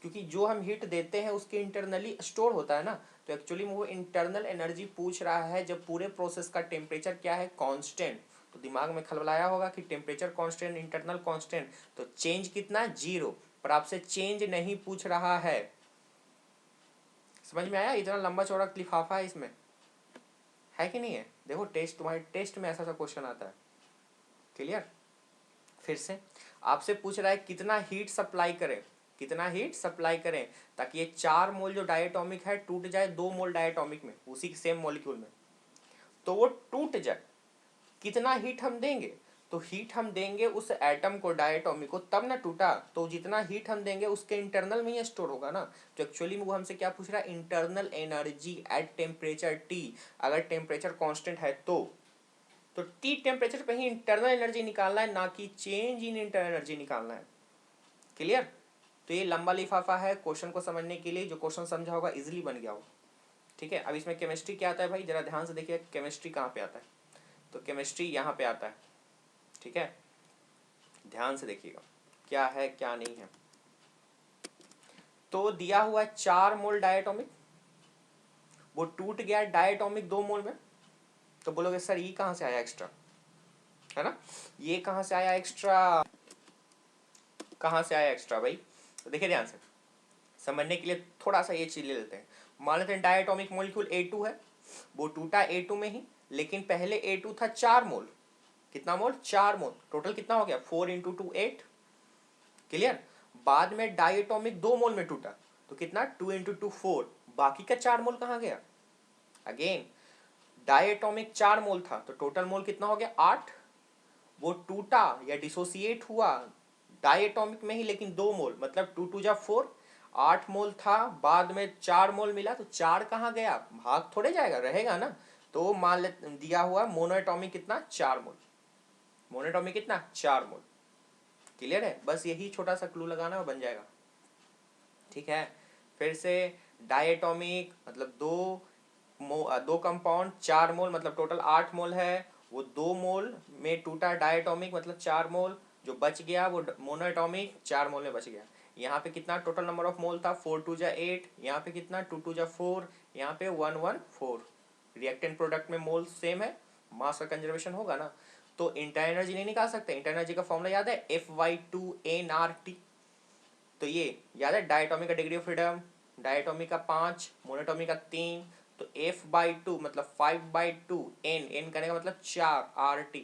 क्योंकि जो हम हीट देते हैं उसके इंटरनली स्टोर होता है ना, तो एक्चुअली में वो इंटरनल एनर्जी पूछ रहा है जब पूरे प्रोसेस का टेम्परेचर क्या है, कांस्टेंट। तो दिमाग में खलबलाया होगा कि टेम्परेचर कांस्टेंट, इंटरनल कांस्टेंट, तो चेंज कितना, 0। पर आपसे चेंज नहीं पूछ रहा है। समझ में आया, इतना लंबा चौड़ा लिफाफा है इसमें, है कि नहीं है। देखो टेस्ट, तुम्हारे टेस्ट में ऐसा सा क्वेश्चन आता है। क्लियर। फिर से आपसे पूछ रहा है कितना हीट सप्लाई करें, कितना हीट सप्लाई करें ताकि ये 4 मोल जो डायटोमिक है टूट जाए 2 मोल डायटोमिक में, उसी सेम मॉलिक्यूल में, तो वो टूट जाए। कितना हीट हम देंगे, तो हीट हम देंगे उस एटम को, डायटोमिक को, तब ना टूटा, तो जितना हीट हम देंगे उसके इंटरनल में ही स्टोर होगा ना। तो एक्चुअली में वो हमसे क्या पूछ रहा है, internal energy at temperature T. अगर टेम्परेचर कांस्टेंट है तो टी टेम्परेचर पे ही इंटरनल एनर्जी निकालना है, ना कि चेंज इन इंटरनल एनर्जी निकालना है। क्लियर। तो ये लंबा लिफाफा है क्वेश्चन को समझने के लिए, जो क्वेश्चन समझा होगा इजीली बन गया होगा। ठीक है। अब इसमें केमिस्ट्री क्या आता है भाई, जरा ध्यान से देखिए केमिस्ट्री कहाँ पे आता है, तो केमिस्ट्री यहाँ पे आता है। ठीक है, ध्यान से देखिएगा क्या है क्या नहीं है। तो दिया हुआ है 4 मोल डायटोमिक, वो टूट गया डायटोमिक 2 मोल में, तो बोलोगे सर ये कहाँ से आया एक्स्ट्रा, है ना, ये कहाँ से आया एक्स्ट्रा, कहाँ से आया एक्स्ट्रा भाई। तो देखिए ध्यान से समझने के लिए थोड़ा सा ये चीज ले लेते हैं। मान लेते हैं डायटोमिक मॉलिक्यूल A2 है, वो टूटा A2 में ही, लेकिन पहले A2 था 4 मोल। कितना मोल, 4 मोल, टोटल कितना हो गया, 4 इंटू 2 8। क्लियर। बाद में डायटोमिक 2 मोल में टूटा, तो कितना, 2 इंटू 2 4, बाकी का 4 मोल कहाँ गया। अगेन डायटोमिक 4 मोल था तो टोटल मोल कितना हो गया, 8। वो टूटा या डिसोसिएट हुआ डायटोमिक में ही, लेकिन 2 मोल, मतलब 2 2 जा 4, 8 मोल था, बाद में 4 मोल मिला, तो 4 कहाँ गया, भाग थोड़े जाएगा, रहेगा ना। तो मान ले दिया हुआ मोनोएटॉमिक कितना, 4 मोल, मोनोएटॉमिक कितना, 4 मोल। क्लियर है, बस यही छोटा सा क्लू लगाना और बन जाएगा। ठीक है। फिर से डायटोमिक मतलब दो कंपाउंड 4 मोल, मतलब टोटल 8 मोल है, वो 2 मोल में टूटा डायटोमिक, मतलब 4 मोल, जो बच गया वो मोनोएटॉमिक 4 मोल में बच गया। यहाँ पे कितना टोटल नंबर ऑफ मोल था, 4 2 जा 8, यहाँ पे कितना 2 2 जा 4, यहाँ पे 1 1 4। रिएक्टेंट प्रोडक्ट में मोल सेम है, मास का कंजर्वेशन होगा ना, तो इंटर एनर्जी नहीं निकाल सकते। इंटर एनर्जी का फॉर्मूला याद है, F/2 nRT। तो ये याद है, डायटोमिक का डिग्री ऑफ फ्रीडम, डायटोमिक का 5, मोनोटोमिक का 3, तो F/2 मतलब 5/2 n करने का मतलब 4 RT।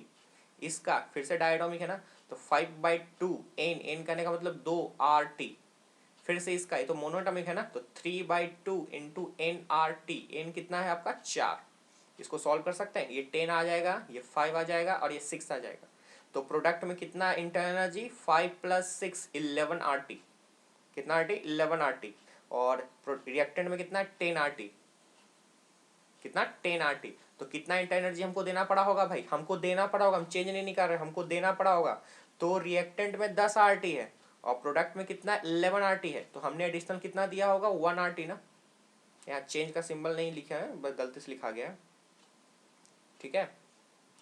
इसका फिर से डायटोमिक है ना, तो 5/2 n करने का मतलब 2 RT। फिर से इसका, ये तो मोनोटोमिक है ना, तो 3/2 इंटू nRT, n कितना है आपका 4। इसको सॉल्व कर सकते हैं, ये 10 आ जाएगा, ये 5 आ जाएगा और ये 6 आ जाएगा। तो प्रोडक्ट में कितना इंटरनल एनर्जी, 5 + 6 11 RT। कितना RT, 11 RT। और रिएक्टेंट में कितना, 10 RT। कितना, 10 RT। तो कितना इंटर एनर्जी हमको देना पड़ा होगा भाई, हमको देना पड़ा होगा, हम चेंज नहीं कर रहे, हमको देना पड़ा होगा। तो रिएक्टेंट में 10 RT है और प्रोडक्ट में कितना 11 RT है, तो हमने एडिशनल कितना दिया होगा, 1 RT ना। यहाँ चेंज का सिंबल नहीं लिखा है, बस गलती से लिखा गया है। ठीक है।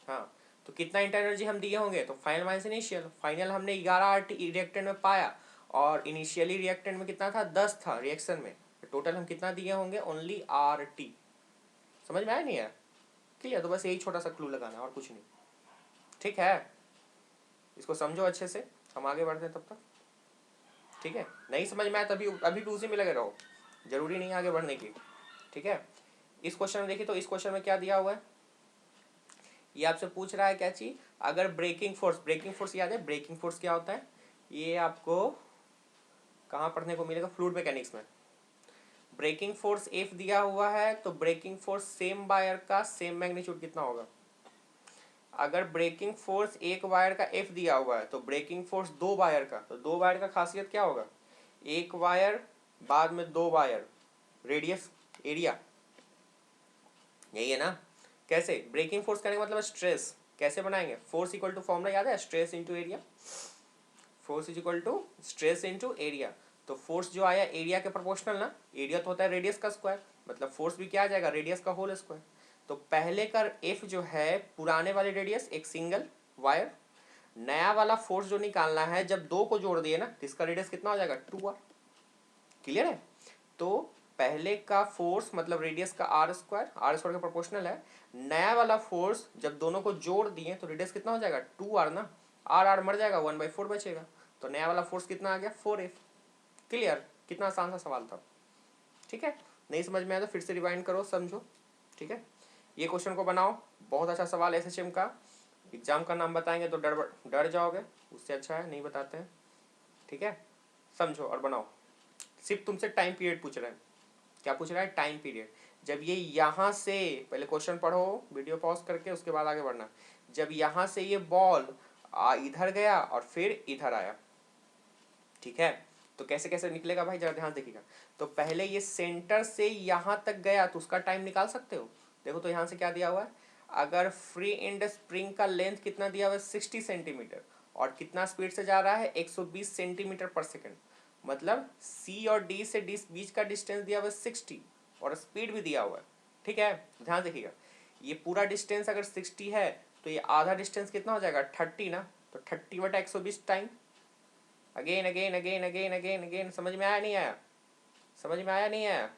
हाँ, तो कितना इंटर एनर्जी हम दिए होंगे, तो फाइनल माइनस इनिशियल, फाइनल हमने 11 RT रिएक्टेंट में पाया, और इनिशियली रिएक्टेंट में कितना था, 10 था रिएक्शन में, तो टोटल हम कितना दिए होंगे, ओनली RT। समझ में आया नहीं है, क्लियर। तो बस यही छोटा सा क्लू लगाना और कुछ नहीं। ठीक है, इसको समझो अच्छे से, हम आगे बढ़ते हैं तब तक। ठीक है, नहीं समझ में आया तभी अभी भी उसी में लगे रहो, जरूरी नहीं आगे बढ़ने की। ठीक है। इस क्वेश्चन में देखिए, तो इस क्वेश्चन में क्या दिया हुआ है, ये आपसे पूछ रहा है क्या चीज, अगर ब्रेकिंग फोर्स याद है, ब्रेकिंग फोर्स क्या होता है, ये आपको कहाँ पढ़ने को मिलेगा, फ्लूइड मैकेनिक्स में। ब्रेकिंग फोर्स एफ दिया हुआ है तो ब्रेकिंग फोर्स सेम वायर का सेम मैग्नीट्यूड कितना होगा। अगर ब्रेकिंग फोर्स एक वायर का एफ दिया हुआ है तो ब्रेकिंग फोर्स दो वायर का, तो दो वायर का खासियत क्या होगा, एक वायर बाद में दो वायर, रेडियस एरिया, यही है ना। कैसे ब्रेकिंग फोर्स करने का मतलब स्ट्रेस, कैसे बनाएंगे, फोर्स इक्वल टू फॉर्मूला याद है, stress into area, force is equal to stress into area. तो फोर्स जो आया एरिया के प्रोपोर्शनल ना, एरिया तो होता है रेडियस का स्क्वायर, मतलब फोर्स भी क्या आ जाएगा, रेडियस का होल स्क्वायर। तो पहले का एफ जो है पुराने वाले रेडियस एक सिंगल वायर, नया वाला फोर्स जो निकालना है जब दो को जोड़ दिए ना तो इसका रेडियस कितना हो जाएगा 2r। क्लियर है। तो पहले का फोर्स मतलब रेडियस का आर स्क्वायर का प्रोपोर्शनल है, नया वाला फोर्स जब दोनों को जोड़ दिए तो रेडियस कितना हो जाएगा 2r ना, आर मर जाएगा 1/4 बचेगा, तो नया वाला फोर्स कितना आ गया 4f। क्लियर, कितना आसान सा सवाल था। ठीक है, नहीं समझ में आया तो फिर से रिवाइंड करो समझो। ठीक है, ये क्वेश्चन को बनाओ, बहुत अच्छा सवाल एसएचएम का। एग्जाम का नाम बताएंगे तो डर जाओगे, उससे अच्छा है नहीं बताते हैं। ठीक है, समझो और बनाओ। सिर्फ तुमसे टाइम पीरियड पूछ रहे हैं। क्या पूछ रहा है, टाइम पीरियड। जब ये यहाँ से, पहले क्वेश्चन पढ़ो वीडियो पॉज करके उसके बाद आगे बढ़ना। जब यहाँ से ये बॉल इधर गया और फिर इधर आया, ठीक है, तो कैसे कैसे निकलेगा भाई जरा ध्यान देखिएगा। तो पहले ये सेंटर से यहाँ तक गया तो उसका टाइम निकाल सकते हो। देखो तो यहाँ से क्या दिया हुआ है, अगर फ्री एंड स्प्रिंग का लेंथ कितना दिया हुआ है 60 सेंटीमीटर, और कितना स्पीड से जा रहा है 120 सेंटीमीटर पर सेकेंड, मतलब सी और डी से बीच का डिस्टेंस दिया हुआ है 60 और स्पीड भी दिया हुआ है। ठीक है, ध्यान देखिएगा, ये पूरा डिस्टेंस अगर 60 है तो ये आधा डिस्टेंस कितना हो जाएगा 30 ना, तो 30/120 time. Again again again again again again, समझ में आया नहीं आया, समझ में आया नहीं आया।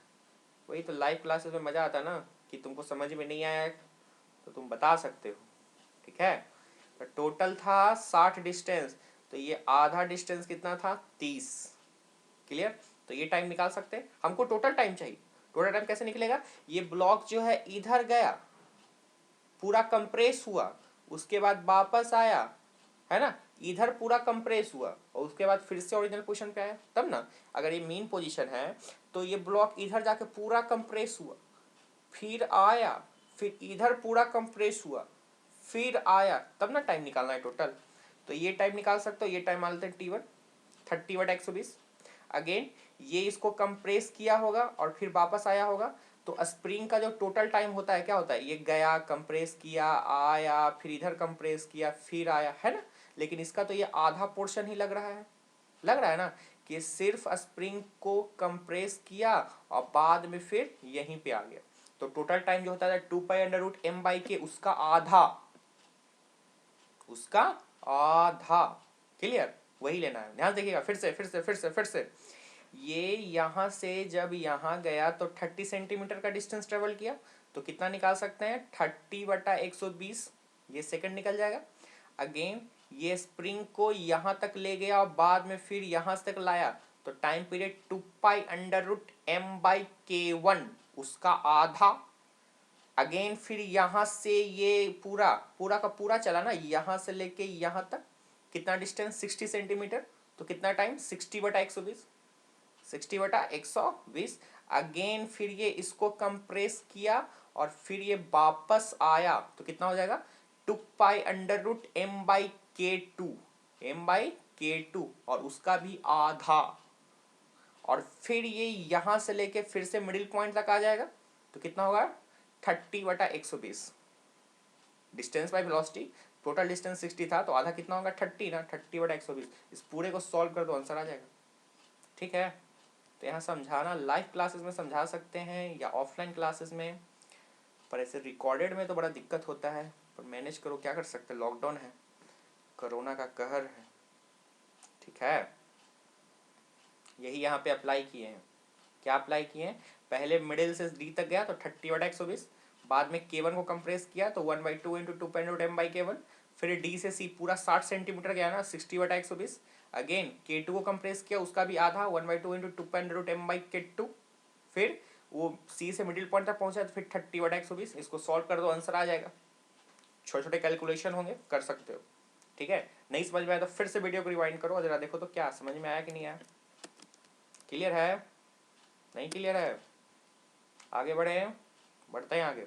वही तो लाइव क्लासेस में मजा आता ना, कि तुमको समझ में नहीं आया तो तुम बता सकते हो। ठीक है, तो टोटल था 60 डिस्टेंस, तो ये आधा डिस्टेंस कितना था 30। क्लियर, तो ये टाइम निकाल सकते हैं, हमको टोटल टाइम चाहिए। टोटल टाइम कैसे निकलेगा, ये ब्लॉक जो है इधर गया पूरा कंप्रेस हुआ, उसके बाद वापस आया, है ना, इधर पूरा कंप्रेस हुआ और उसके बाद फिर से ओरिजिनल पोजीशन पे आया, तब ना। अगर ये मेन पोजीशन है तो ये ब्लॉक इधर जाके पूरा कंप्रेस हुआ, फिर आया, फिर इधर पूरा कंप्रेस हुआ, फिर आया, तब ना टाइम निकालना है टोटल। तो ये टाइम निकाल सकते हो, ये टाइम मान लेते हैं T1, 30/120। अगेन ये इसको कंप्रेस किया होगा और फिर वापस आया होगा, तो स्प्रिंग का जो टोटल टाइम होता है क्या होता है, ये गया कंप्रेस किया आया फिर इधर कंप्रेस किया फिर आया, है ना। लेकिन इसका तो ये आधा पोर्शन ही लग रहा है, लग रहा है ना, कि सिर्फ स्प्रिंग को कंप्रेस किया और बाद में फिर यहीं पे आ गया। तो टोटल टाइम जो होता है 2π√m/k, उसका आधा, उसका आधा। क्लियर, वही लेना है, ध्यान देखिएगा, फिर से फिर से फिर से फिर से। ये यहाँ से जब यहाँ गया तो 30 सेंटीमीटर का डिस्टेंस ट्रेवल किया, तो कितना निकाल सकते हैं 30/120, ये सेकंड निकल जाएगा। अगेन ये स्प्रिंग को यहाँ तक ले गया और बाद में फिर यहाँ तक लाया, तो टाइम पीरियड 2π√m/k1, उसका आधा। अगेन फिर यहाँ से ये पूरा पूरा का पूरा चला ना, यहाँ से लेके यहाँ तक कितना डिस्टेंस 60 सेंटीमीटर, तो कितना टाइम 60/120, 60/120। अगेन फिर ये इसको कंप्रेस किया और फिर ये वापस आया, तो कितना हो जाएगा 2π√m/k2, m/k2, और उसका भी आधा। और फिर ये यहाँ से लेके फिर से मिडिल पॉइंट तक आ जाएगा, तो कितना होगा 30/120। Distance by velocity, total distance 60 था तो आधा कितना होगा 30 ना, 30/120। इस पूरे को सॉल्व कर दो आंसर आ जाएगा। ठीक है, तो यहाँ समझाना लाइव क्लासेस में समझा सकते हैं या ऑफलाइन क्लासेस में, पर ऐसे रिकॉर्डेड में तो बड़ा दिक्कत होता है, पर मैनेज करो, क्या कर सकते हैं, लॉकडाउन है, कोरोना का कहर है। ठीक है, यही यहाँ पे अप्लाई किए हैं। क्या अप्लाई किए हैं, पहले मिडिल से डी तक गया तो 30/120, बाद में K1 को कंप्रेस किया तो 1/2 इंटू 2π√m/K1, फिर डी से सी पूरा 60 सेंटीमीटर गया ना 60/120। अगेन K2 को कंप्रेस किया, उसका भी आधा 1/2 इंटू 2π√m/K2, फिर वो सी से मिडिल पॉइंट तक पहुंचा तो फिर 30/120। इसको सॉल्व कर दो आंसर आ जाएगा छोटे छोटे कैलकुलेशन होंगे, कर सकते हो। ठीक है, नहीं समझ में आया तो फिर से वीडियो को रिवाइंड करो, जरा देखो तो क्या समझ में आया कि नहीं आया। क्लियर है, नहीं क्लियर है? आगे बढ़े हैं, बढ़ते हैं आगे।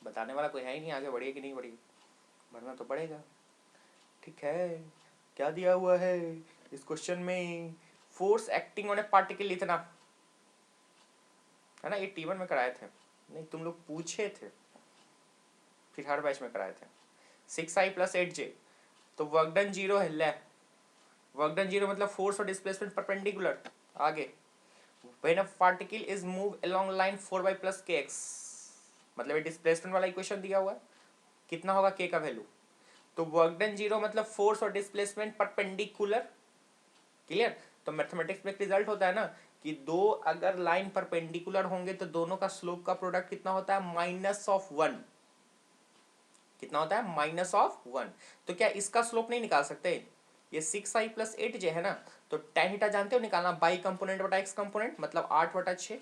बताने वाला कोई है ही नहीं, आगे बढ़िए कि नहीं बढ़िए, बढ़ना तो पड़ेगा। ठीक है, क्या दिया हुआ है इस क्वेश्चन में? Force acting on A particle इतना है ना, ये T1 में कराए थे, नहीं तुम लोग पूछे थे, फिर हर बैच में कराए थे। 6i + 8j, तो वर्क डन 0 है। ले, वर्क डन 0 मतलब फोर्स और डिस्प्लेसमेंट परपेंडिकुलर। आगे, when a particle is move along line 4y + kx, मतलब ये डिस्प्लेसमेंट वाला इक्वेशन दिया हुआ है, कितना होगा k का वैल्यू। तो वर्क डन 0 मतलब फोर्स और डिस्प्लेसमेंट परपेंडिकुलर। क्लियर? तो मैथमेटिक्स में एक रिजल्ट होता है ना कि दो अगर लाइन परपेंडिकुलर होंगे तो दोनों का स्लोप का प्रोडक्ट कितना होता है, -1। कितना होता है, -1। तो क्या इसका स्लोप नहीं निकाल सकते? ये 6i + 8j है ना, तो tan थीटा जानते हो निकालना, बाई कंपोनेंट बटा x कंपोनेंट, मतलब 8/6।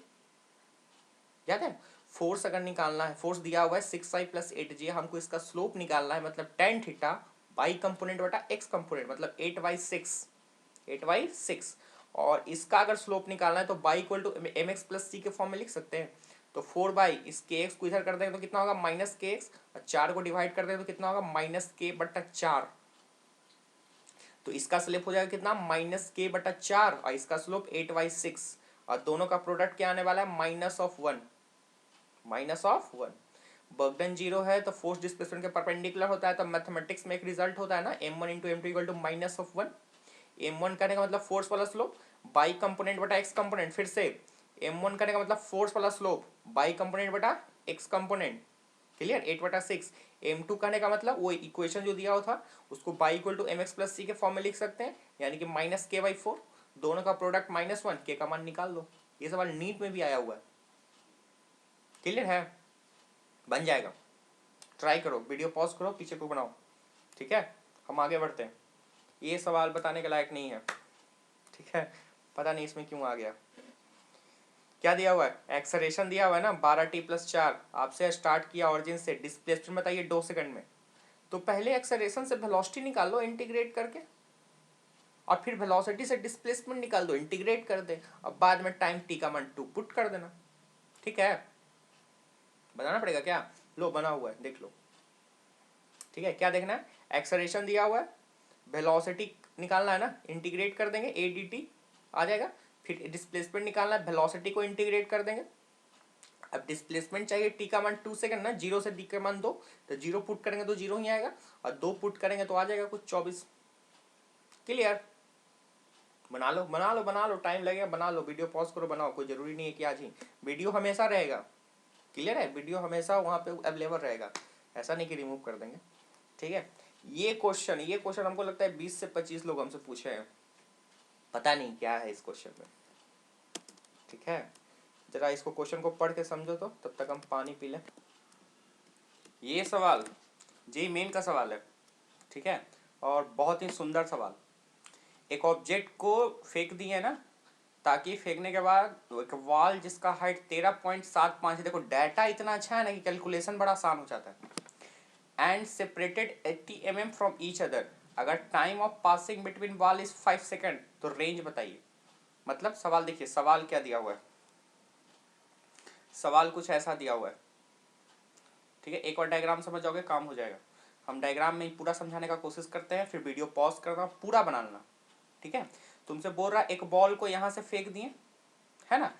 याद है? फोर्स अगर निकालना है, फोर्स दिया हुआ है 6i + 8j, हमको इसका स्लोप निकालना है, मतलब tan थीटा बाई कंपोनेंट बटा x कंपोनेंट, मतलब 8/6। और इसका अगर स्लोप निकालना है तो y equal to mx + c के फॉर्म में लिख सकते हैं। तो 4 इस kx को इधर कर देंगे तो कितना होगा, -kx, और 4 को डिवाइड कर देंगे तो कितना होगा, -k/4। तो इसका स्लोप हो जाएगा कितना, -k/4, और इसका स्लोप 8/6, और दोनों का प्रोडक्ट क्या आने वाला है, -1। वर्क 0 है तो फोर्स डिस्प्लेसमेंट के परपेंडिकुलर होता है, तो मैथमेटिक्स में एक रिजल्ट होता है ना, m1 × m2 = -1। m1 करने का मतलब फोर्स वाला स्लोप बाई कंपोनेंट बटा x कंपोनेंट, फिर से m1 करने का मतलब फोर्स वाला स्लोप बाई कंपोनेंट बटा x कंपोनेंट। क्लियर? 8/6। m2 करने का मतलब वो इक्वेशन जो दिया हुआ था उसको y equal to mx + c के फॉर्म में लिख सकते हैं, यानी कि -k/4, दोनों का प्रोडक्ट -1, k का मान निकाल लो। ये सवाल नीट में भी आया हुआ है। क्लियर है? बन जाएगा, ट्राई करो, वीडियो पॉज करो, पीछे को बनाओ। ठीक है, हम आगे बढ़ते हैं। ये सवाल बताने के लायक नहीं है, ठीक है, पता नहीं इसमें क्यों आ गया। क्या दिया हुआ है, एक्सेलरेशन दिया हुआ है ना, 12t + 4, आपसे स्टार्ट किया ऑरिजिन से, डिस्प्लेसमेंट बताइए 2 सेकंड में। तो पहले एक्सेलरेशन से वेलोसिटी निकाल लो इंटीग्रेट करके, और फिर वेलोसिटी से डिस्प्लेसमेंट निकाल दो इंटीग्रेट कर दे, और बाद में टाइम t का मान 2 पुट कर देना। ठीक है, बनाना पड़ेगा क्या? लो बना हुआ है, देख लो। ठीक है, क्या देखना है, एक्सेलरेशन दिया हुआ है, वेलोसिटी निकालना है ना, इंटीग्रेट कर देंगे, a dt आ जाएगा। फिर डिस्प्लेसमेंट निकालना है, वेलोसिटी को इंटीग्रेट कर देंगे। अब डिस्प्लेसमेंट चाहिए, t का मान 2 सेकंड ना, 0 से d का मान 2, तो 0 पुट करेंगे तो 0 ही आएगा, और 2 पुट करेंगे तो आ जाएगा कुछ 24। क्लियर? बना लो बना लो बना लो, टाइम लगेगा, बना लो, वीडियो पॉज करो, बनाओ, कोई जरूरी नहीं है कि आज ही, वीडियो हमेशा रहेगा। क्लियर है? वीडियो हमेशा वहाँ पे अवेलेबल रहेगा, ऐसा नहीं कि रिमूव कर देंगे। ठीक है, ये क्वेश्चन हमको लगता है 20 से 25 लोग हमसे पूछे हैं, पता नहीं क्या है इस क्वेश्चन में। ठीक है, जरा इसको क्वेश्चन को पढ़ के समझो, तो तब तक हम पानी पी लें। ये सवाल जेईई मेन का सवाल है, ठीक है, और बहुत ही सुंदर सवाल। एक ऑब्जेक्ट को फेंक दिए ना, ताकि फेंकने के बाद एक वॉल जिसका हाइट 13.75 है, देखो डाटा इतना अच्छा है ना कि कैलकुलेशन बड़ा आसान हो जाता है, and separated 80 mm from each other, अगर time of passing between wall is 5 second, तो रेंज बताइए। मतलब सवाल देखिए, सवाल क्या दिया हुआ है, सवाल कुछ ऐसा दिया हुआ है। ठीक है, एक और डायग्राम समझ जाओगे, काम हो जाएगा। हम डायग्राम में पूरा समझाने का कोशिश करते हैं, फिर वीडियो पॉज करना, पूरा बना लेना। ठीक है, तुमसे बोल रहा एक बॉल को यहाँ से फेंक दिए, है ना,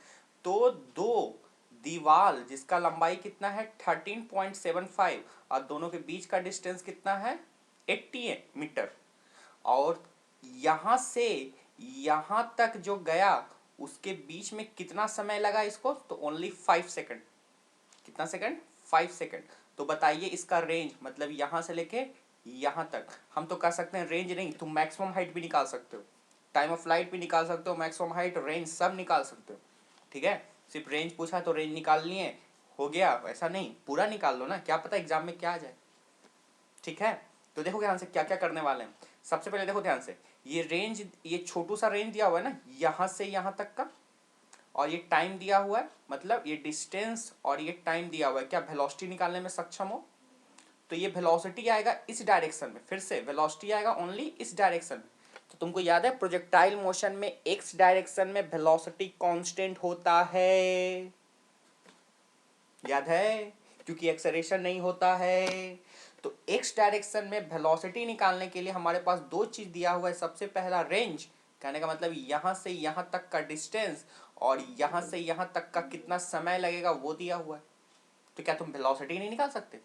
तो दो दीवाल जिसका लंबाई कितना है 13.75, और दोनों के बीच का डिस्टेंस कितना है 80 मीटर, और यहाँ से यहाँ तक जो गया उसके बीच में कितना समय लगा इसको, तो ओनली 5 सेकंड। कितना सेकंड? 5 सेकंड। तो बताइए इसका रेंज, मतलब यहाँ से लेके यहाँ तक। हम तो कर सकते हैं रेंज नहीं, तुम मैक्सिमम हाइट भी निकाल सकते हो, टाइम ऑफ फ्लाइट भी निकाल सकते हो, मैक्सिमम हाइट, रेंज सब निकाल सकते हो। ठीक है, सिर्फ रेंज पूछा तो रेंज निकाल लिए, हो गया, ऐसा नहीं, पूरा निकाल लो ना, क्या पता एग्जाम में क्या आ जाए। ठीक है, तो देखो ध्यान से क्या क्या करने वाले हैं। सबसे पहले देखो ध्यान से, ये रेंज, ये छोटू सा रेंज दिया हुआ है ना, यहाँ से यहाँ तक का, और ये टाइम दिया हुआ है, मतलब ये डिस्टेंस और ये टाइम दिया हुआ है। क्या वेलोसिटी निकालने में सक्षम हो? तो ये वेलोसिटी आएगा इस डायरेक्शन में, फिर से वेलोसिटी आएगा ओनली इस डायरेक्शन में। तो तुमको याद है प्रोजेक्टाइल मोशन में एक्स डायरेक्शन में वेलोसिटी कांस्टेंट होता है, याद है, क्योंकि एक्सेलरेशन नहीं होता है। तो एक्स डायरेक्शन में वेलोसिटी निकालने के लिए हमारे पास दो चीज दिया हुआ है। सबसे पहला रेंज, कहने का मतलब यहां से यहां तक का डिस्टेंस, और यहां से यहां तक का कितना समय लगेगा वो दिया हुआ है। तो क्या तुम वेलोसिटी नहीं निकाल सकते?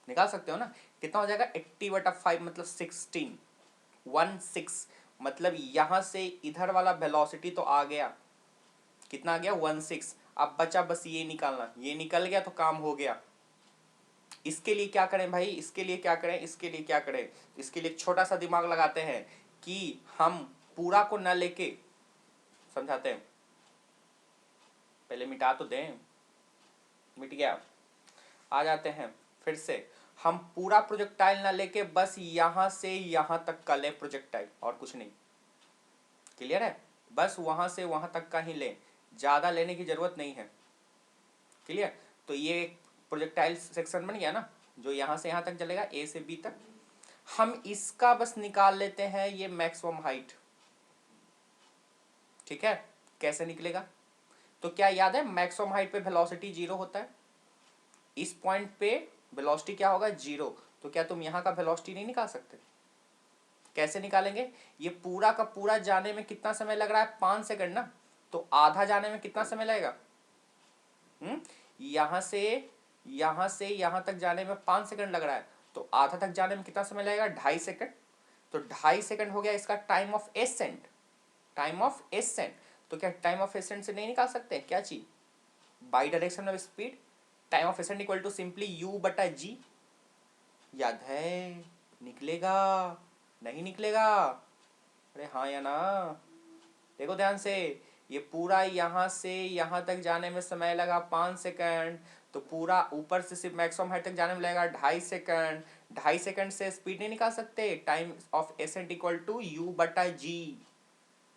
निकाल सकते हो ना। कितना हो जाएगा 80/5 मतलब 16, 16 मतलब यहां से इधर वाला वेलोसिटी तो आ गया, कितना आ गया 16। अब बचा बस ये निकालना, ये निकल गया तो काम हो गया। इसके लिए क्या करें भाई, इसके लिए क्या करें, इसके लिए क्या करें, इसके लिए छोटा सा दिमाग लगाते हैं कि हम पूरा को न लेके समझाते हैं। पहले मिटा तो दें, मिट गया। आ जाते हैं फिर से, हम पूरा प्रोजेक्टाइल ना लेके बस यहां से यहां तक का ले प्रोजेक्टाइल, और कुछ नहीं। क्लियर है? बस वहां से वहां तक का ही लें, ज्यादा लेने की जरूरत नहीं है। क्लियर? तो ये प्रोजेक्टाइल सेक्शन बन गया ना, जो यहां से यहां तक चलेगा, ए से बी तक। हम इसका बस निकाल लेते हैं ये मैक्सिमम हाइट। ठीक है, कैसे निकलेगा? तो क्या याद है मैक्सिमम हाइट पे वेलोसिटी 0 होता है, इस पॉइंट पे वेलोसिटी क्या होगा 0। तो क्या तुम यहां का वेलोसिटी नहीं निकाल सकते? कैसे निकालेंगे? ये पूरा का पूरा जाने में कितना समय लग रहा है 5 सेकंड ना, तो आधा जाने में कितना समय लगेगा? यहां से यहां तक जाने में 5 सेकंड लग रहा है, तो आधा तक जाने में कितना समय लगेगा 2.5 सेकंड। तो 2.5 सेकंड हो गया इसका time of accent, time of accent. तो क्या टाइम ऑफ एसेंट से नहीं निकाल सकते क्या चीज? Y direction of speed, time of ascent equal to simply u/g। याद है? निकलेगा नहीं निकलेगा? अरे हाँ या ना? देखो ध्यान से, ये पूरा यहाँ से यहाँ तक जाने में समय लगा 5 सेकंड, तो पूरा ऊपर से सिर्फ मैक्सिमम हाइट तक जाने में लगेगा 2.5 सेकंड। 2.5 सेकंड से स्पीड नहीं निकाल सकते। Time of ascent equal to u/g,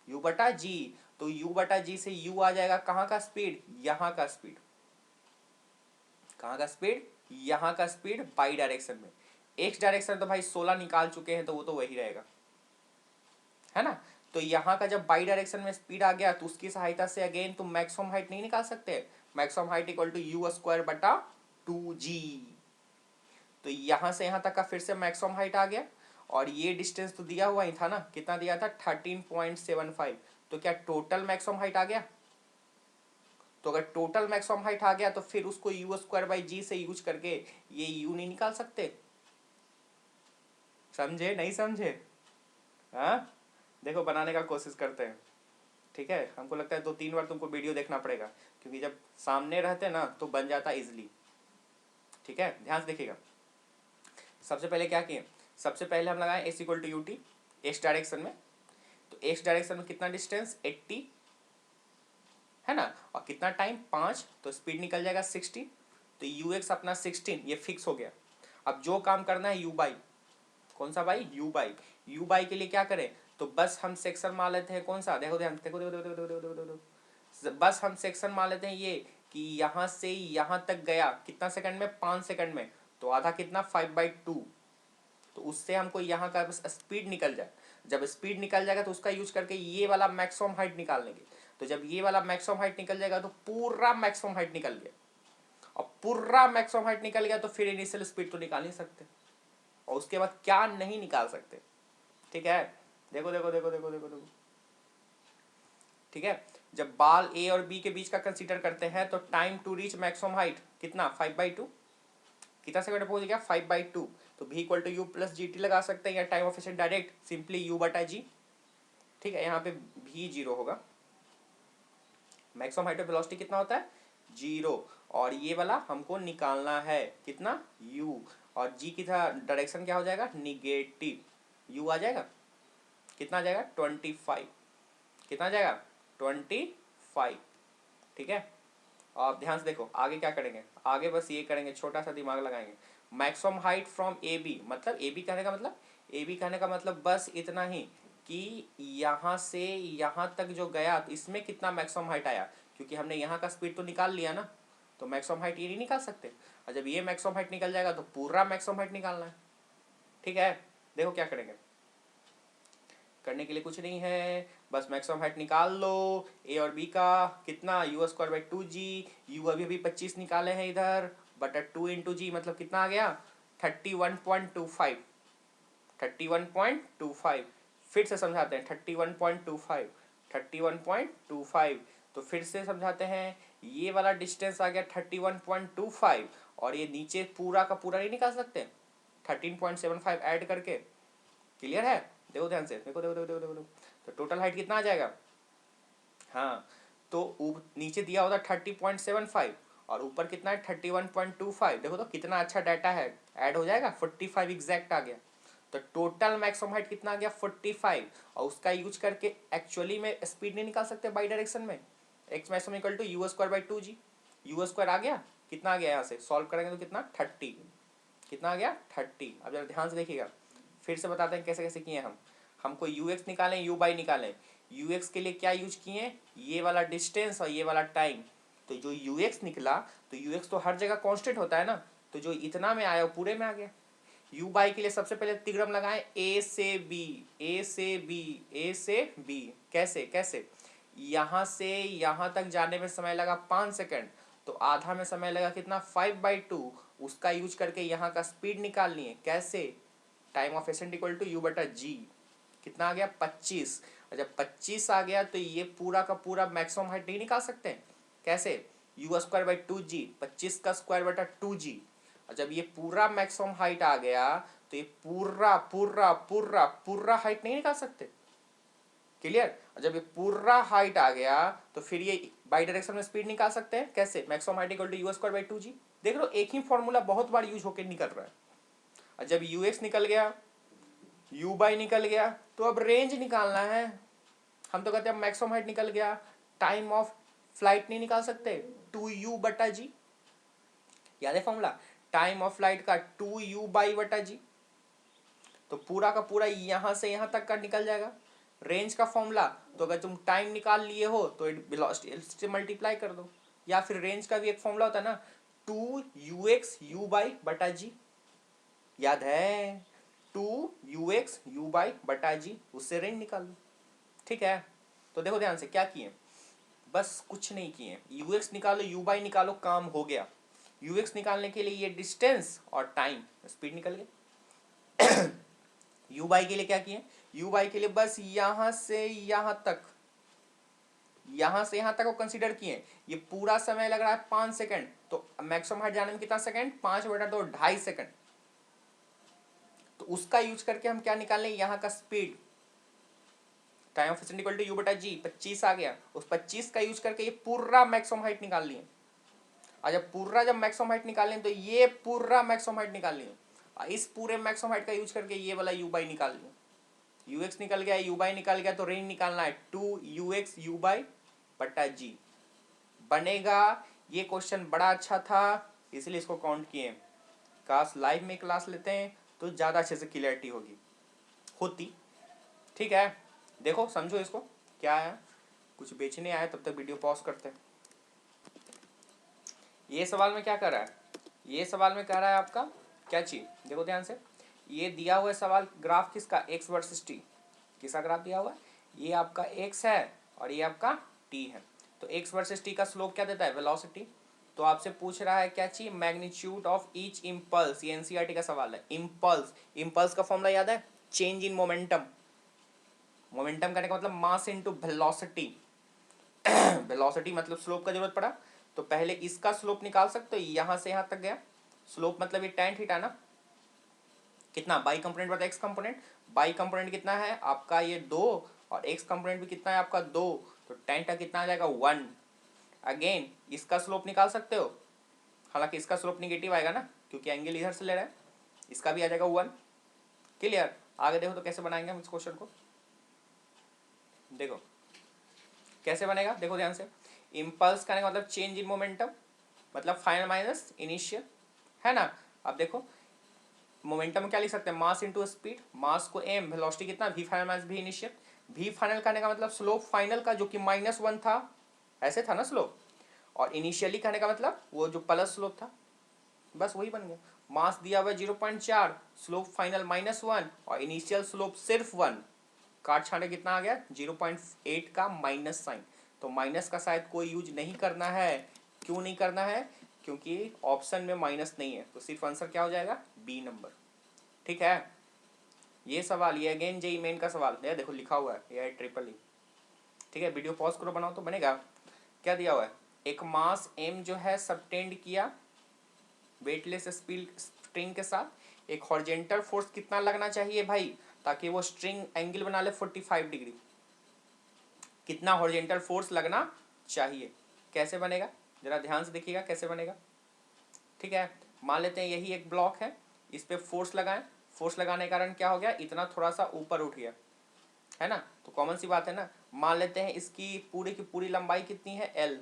u/g। तो u/g से u आ जाएगा कहाँ का स्पीड, यहाँ का स्पीड। कहाँ का स्पीड? यहाँ का स्पीड बाई डायरेक्शन में। एक्स डायरेक्शन तो भाई 16 निकाल चुके हैं, तो वो तो वही रहेगा, है ना। तो यहाँ का जब बाई डायरेक्शन में स्पीड आ गया, तो उसकी सहायता से अगेन तुम मैक्सिमम हाइट नहीं निकाल सकते। Maximum height equal to u²/2g। तो यहाँ से यहाँ तक का फिर से मैक्सिमम हाइट आ गया, और ये डिस्टेंस तो दिया हुआ ही था ना, कितना दिया था 13.75। तो क्या टोटल मैक्सिमम हाइट आ गया? तो अगर टोटल मैक्सिमम हाइट आ गया, तो फिर उसको u²/g से यूज करके ये u नहीं निकाल सकते। समझे नहीं समझे? हाँ, देखो बनाने का कोशिश करते हैं। ठीक है, हमको लगता है 2-3 बार तुमको वीडियो देखना पड़ेगा, क्योंकि जब सामने रहते ना तो बन जाता इजिली। ठीक है, ध्यान से देखिएगा। सबसे पहले क्या किए, सबसे पहले हम लगाए s equal to u t x direction में। तो एक्स डायरेक्शन में कितना डिस्टेंस 80 है ना, और कितना टाइम 5, तो स्पीड निकल जाएगा 60। तो यू एक्स अपना 16 ये फिक्स हो गया। अब जो काम करना है यू बाई, कौन सा by? You by. You by के लिए क्या करें, तो बस हम सेक्शन मान लेते हैं कौन सा, देखो ध्यान, देखो देखो देखो देखो देखो देखो देखो, बस हम सेक्शन मान लेते हैं ये कि यहाँ से यहाँ तक गया कितना सेकंड में, 5 सेकंड में। तो आधा कितना 5/2। तो उससे हमको यहाँ का बस स्पीड निकल जाए। जब स्पीड निकल जाएगा तो उसका यूज करके ये वाला मैक्सिमम हाइट निकाल लेंगे। तो जब ये वाला मैक्सिमम हाइट निकल जाएगा तो पूरा मैक्सिमम हाइट निकल गया, और पूरा मैक्सिमम हाइट निकल गया तो फिर इनिशियल स्पीड तो निकाल नहीं सकते, और उसके बाद क्या नहीं निकाल सकते। ठीक है, देखो देखो देखो देखो देखो देखो। ठीक है, जब बाल ए और बी के बीच का कंसीडर करते हैं, तो time to reach maximum height कितना 5/2, कितना सेकंड पहुंच गया 5/2। तो v इक्वल टू u+gt लगा सकते हैं, या time of accent direct simply u/g। ठीक है, यहाँ पे भी 0 होगा। मैक्सिमम हाइट ऑफ वेलोसिटी कितना होता है 0, और ये वाला हमको निकालना है कितना u, और g की डायरेक्शन क्या हो जाएगा निगेटिव। u आ जाएगा, कितना आ जाएगा 25, कितना आ जाएगा 25। ठीक है, और ध्यान से देखो आगे क्या करेंगे, आगे बस ये करेंगे, छोटा सा दिमाग लगाएंगे। Maximum height from a b, मतलब ए बी कहने का मतलब, ए बी कहने का मतलब बस इतना ही कि यहाँ से यहाँ तक जो गया, तो इसमें कितना मैक्सिमम हाइट आया, क्योंकि हमने यहाँ का स्पीड तो निकाल लिया ना। तो मैक्सिमम हाइट ये नहीं निकाल सकते। और जब ये मैक्सिमम हाइट निकल जाएगा तो पूरा मैक्सिमम हाइट निकालना है। ठीक है, देखो क्या करेंगे। करने के लिए कुछ नहीं है, बस मैक्सिमम हाइट निकाल लो ए और बी का। कितना, you square by 2g। You अभी 25 निकाले हैं इधर, बटा 2 इंटू जी, मतलब कितना आ गया 31.25। 31.25 फिर से समझाते हैं, 31.25 31.25। तो फिर से समझाते हैं, ये वाला डिस्टेंस आ गया 31.25, और ये नीचे पूरा का पूरा नहीं निकाल सकते 13.75 ऐड करके। क्लियर है, देखो ध्यान से, देखो देखो देखो देखो देखो, तो टोटल हाइट कितना आ जाएगा। हाँ, तो नीचे दिया होता 30.75 और ऊपर कितना है 31.25। देखो तो कितना अच्छा डाटा है, ऐड हो जाएगा 45 एग्जैक्ट आ गया। तो टोटल मैक्सिमम हाइट कितना आ गया 45, और उसका यूज करके एक्चुअली में स्पीड नहीं निकाल सकते बाई डायरेक्शन में। X maximum equal to you square by 2g। U square आ गया, कितना आ गया यहाँ से सॉल्व करेंगे तो कितना 30, कितना आ गया 30। अब जरा ध्यान से देखिएगा, फिर से बताते हैं कैसे कैसे किए हम। हमको यू एक्स निकालें, यू बाई निकालें। यू एक्स के लिए क्या यूज किए, ये वाला डिस्टेंस और ये वाला टाइम। तो जो यू एक्स निकला, तो यू एक्स तो हर जगह कांस्टेंट होता है ना, तो जो इतना में आया वो पूरे में आ गया। यू बाई के लिए सबसे पहले तिग्रम लगाएं, ए से बी, ए से बी, ए से बी। कैसे कैसे, यहाँ से यहाँ तक जाने में समय लगा 5 सेकंड, तो आधा में समय लगा कितना 5/2। उसका यूज करके यहाँ का स्पीड निकालनी है। कैसे, time of ascent equal to u बटा जी। कितना आ गया 25। और जब 25 आ गया तो ये पूरा का पूरा मैक्सिमम हाइट नहीं निकाल सकते। कैसे, यू स्क्वायर बाई 2g, 25 का स्क्वायर बटा 2g। और जब ये पूरा मैक्सिमम हाइट आ गया तो ये पूरा पूरा पूरा पूरा हाइट नहीं निकाल सकते। क्लियर, और जब ये पूरा हाइट आ गया तो फिर ये बाई डायरेक्शन में स्पीड निकाल सकते हैं। कैसे, maximum height equal to you square by 2g। देख लो एक ही फॉर्मूला बहुत बार यूज होकर निकल रहा है। और जब यू एक्स निकल गया, यू बाई निकल गया, तो अब रेंज निकालना है। हम तो कहते हैं मैक्सिमम हाइट निकल गया, टाइम ऑफ फ्लाइट नहीं निकाल सकते 2u बटा जी। याद है फॉर्मूला, टाइम ऑफ फ्लाइट का 2u बाई बटा जी। तो पूरा का पूरा यहां से यहां तक का निकल जाएगा। रेंज का फॉर्मूला, तो अगर तुम टाइम निकाल लिए हो तो वेलोसिटी से मल्टीप्लाई कर दो। या फिर रेंज का भी एक फॉर्मूला होता है ना, 2ux u बाई बटा जी। याद है, 2ux u बाई बटा जी, उससे रेंज निकाल लो। ठीक है, तो देखो ध्यान से क्या किए, बस कुछ नहीं किए, यू एक्स निकालो यू बाई निकालो, काम हो गया। यू एक्स निकालने के लिए ये डिस्टेंस और टाइम, स्पीड निकल गया। यू बाई के लिए क्या किए, यू बाई के लिए बस यहां से यहां तक, यहां से यहां तक को कंसीडर किए। ये पूरा समय लग रहा है 5 सेकंड, तो मैक्सिमम हाइट जाने में कितना सेकंड, 5/2, 2.5 सेकंड। तो उसका यूज करके हम क्या निकाल लें, यहाँ का speed, time of equal to u बटा जी। 25 आ गया, उस 25 का यूज करके ये पूरा मैक्सिमम हाइट निकाल लिए। और जब मैक्सिमम हाइट निकाल लें तो ये पूरा मैक्सिमम हाइट निकाल लिए। इस पूरे मैक्सिमम हाइट का यूज करके ये वाला यू बाई निकाल लिया। यू एक्स निकल गया, यू बाई निकल गया, तो रेंज निकालना है 2ux u बाई बटा जी बनेगा। ये क्वेश्चन बड़ा अच्छा था, इसलिए इसको काउंट किए। काश लाइव में क्लास लेते हैं तो ज़्यादा अच्छे से क्लियरिटी होती। ठीक है, देखो समझो इसको क्या है। कुछ बेचने आए तब तक वीडियो पॉज करते हैं। ये सवाल में क्या कर रहा है, ये सवाल में कह रहा है आपका क्या चीज, देखो ध्यान से। ये दिया हुआ है सवाल, ग्राफ किसका, एक्स वर्सेस टी। किसका ग्राफ दिया हुआ है, ये आपका एक्स है और ये आपका टी है। तो एक्स वर्सेस टी का स्लोप क्या देता है, वेलोसिटी। तो आपसे पूछ रहा है क्या चीज, मैग्नीट्यूड ऑफ ईच इम्पल्स। ये एनसीईआरटी का सवाल है। इम्पल्स, इम्पल्स का फॉर्मूला याद है, चेंज इन मोमेंटम। मोमेंटम करने का मतलब मास इनटू वेलोसिटी। वेलोसिटी मतलब स्लोप का जरूरत पड़ा, तो पहले इसका स्लोप निकाल सकते हो, यहां से यहां तक गया। स्लोप मतलब ये tan थीटा ना, कितना बाई कंपोनेंट बता एक्स कंपोनेंट। बाई कंपोनेंट कितना है आपका, ये 2, और एक्स कंपोनेंट भी कितना है आपका 2, तो tan का कितना आ जाएगा 1। अगेन इसका स्लोप निकाल सकते हो, हालांकि इसका स्लोप निगेटिव आएगा ना, क्योंकि एंगल इधर से ले रहा है। इसका भी आ जाएगा 1। क्लियर, आगे देखो तो कैसे बनाएंगे हम इस क्वेश्चन को, देखो कैसे बनेगा, देखो ध्यान से। इम्पल्स करने का मतलब चेंज इन मोमेंटम, मतलब फाइनल माइनस इनिशियल, है ना। अब देखो मोमेंटम क्या लिख सकते हैं, मास इनटू स्पीड, मास को m, वेलोसिटी कितना v final minus v initial. v final करने का मतलब स्लोप फाइनल का जो कि -1 था, ऐसे था ना स्लोप, और इनिशियली कहने का मतलब वो जो प्लस स्लोप था, बस वही बन गया। मास दिया हुआ 0.4, स्लोप फाइनल -1 और इनिशियल स्लोप सिर्फ 1, काट छाटे कितना आ गया 0.8 का माइनस साइन। तो माइनस का शायद कोई यूज नहीं करना है। क्यों नहीं करना है? क्योंकि ऑप्शन में माइनस नहीं है, तो सिर्फ आंसर क्या हो जाएगा? B number. ठीक है, ये सवाल, ये अगेन जेई मेन का सवाल है, देखो लिखा हुआ है ये ट्रिपल ई। ठीक है, वीडियो पॉज करो, बनाओ तो बनेगा। क्या दिया हुआ है? एक मास m जो है सबटेंड किया वेटलेस स्ट्रिंग के साथ, एक हॉरिजेंटल फोर्स कितना लगना चाहिए भाई, ताकि वो स्ट्रिंग एंगल बना ले 45 डिग्री। कितना हॉरिजेंटल फोर्स लगना चाहिए? कैसे बनेगा जरा ध्यान से देखिएगा कैसे बनेगा। ठीक है, मान लेते हैं यही एक ब्लॉक है, इस पे फोर्स लगाएं, फोर्स लगाने के कारण क्या हो गया, इतना थोड़ा सा ऊपर उठ गया, है ना। तो कॉमन सी बात है ना, मान लेते हैं इसकी पूरी की पूरी लंबाई कितनी है? l।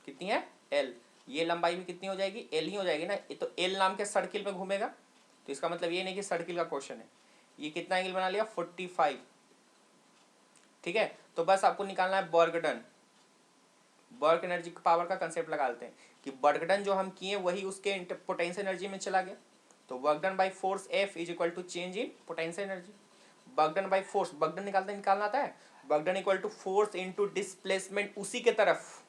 कितनी है? l। ये लंबाई भी कितनी हो जाएगी? l ही हो जाएगी ना। ये तो l नाम के सर्किल में घूमेगा, तो इसका मतलब ये नहीं कि सर्किल का क्वेश्चन है। ये कितना एंगल बना लिया? 45। ठीक है, तो बस आपको निकालना है work done. Work energy power का कंसेप्ट लगा लेते हैं कि वर्क डन जो हम किए वही उसके पोटेंशियल एनर्जी में चला गया। तो work done by force F is equal to change in potential energy. Work done by force, work done निकालना आता है। Work done equal to force into displacement उसी के तरफ,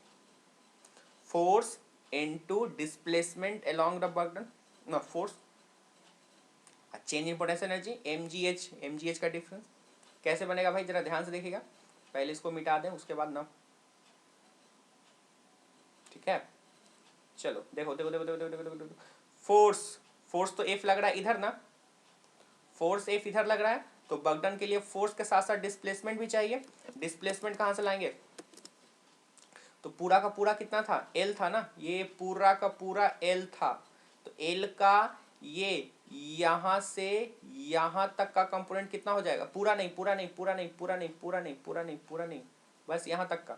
force into displacement along the work done, no force, change in potential energy mgh का difference. कैसे बनेगा भाई जरा ध्यान से देखिएगा, पहले इसको मिटा दें उसके बाद ना। ठीक है, चलो देखो देखो देखो देखो देखो देखो, देखो, देखो। फोर्स, फोर्स तो F लग रहा है इधर ना, फोर्स F इधर लग रहा है, तो वर्क डन के लिए फोर्स के साथ साथ डिस्प्लेसमेंट भी चाहिए। डिस्प्लेसमेंट कहाँ से लाएंगे? तो पूरा का पूरा कितना था? L था ना, ये पूरा का पूरा L था, तो L का ये यहाँ से यहाँ तक का कंपोनेंट कितना हो जाएगा? पूरा नहीं पूरा नहीं पूरा नहीं पूरा नहीं पूरा नहीं पूरा नहीं पूरा नहीं, बस यहाँ तक का,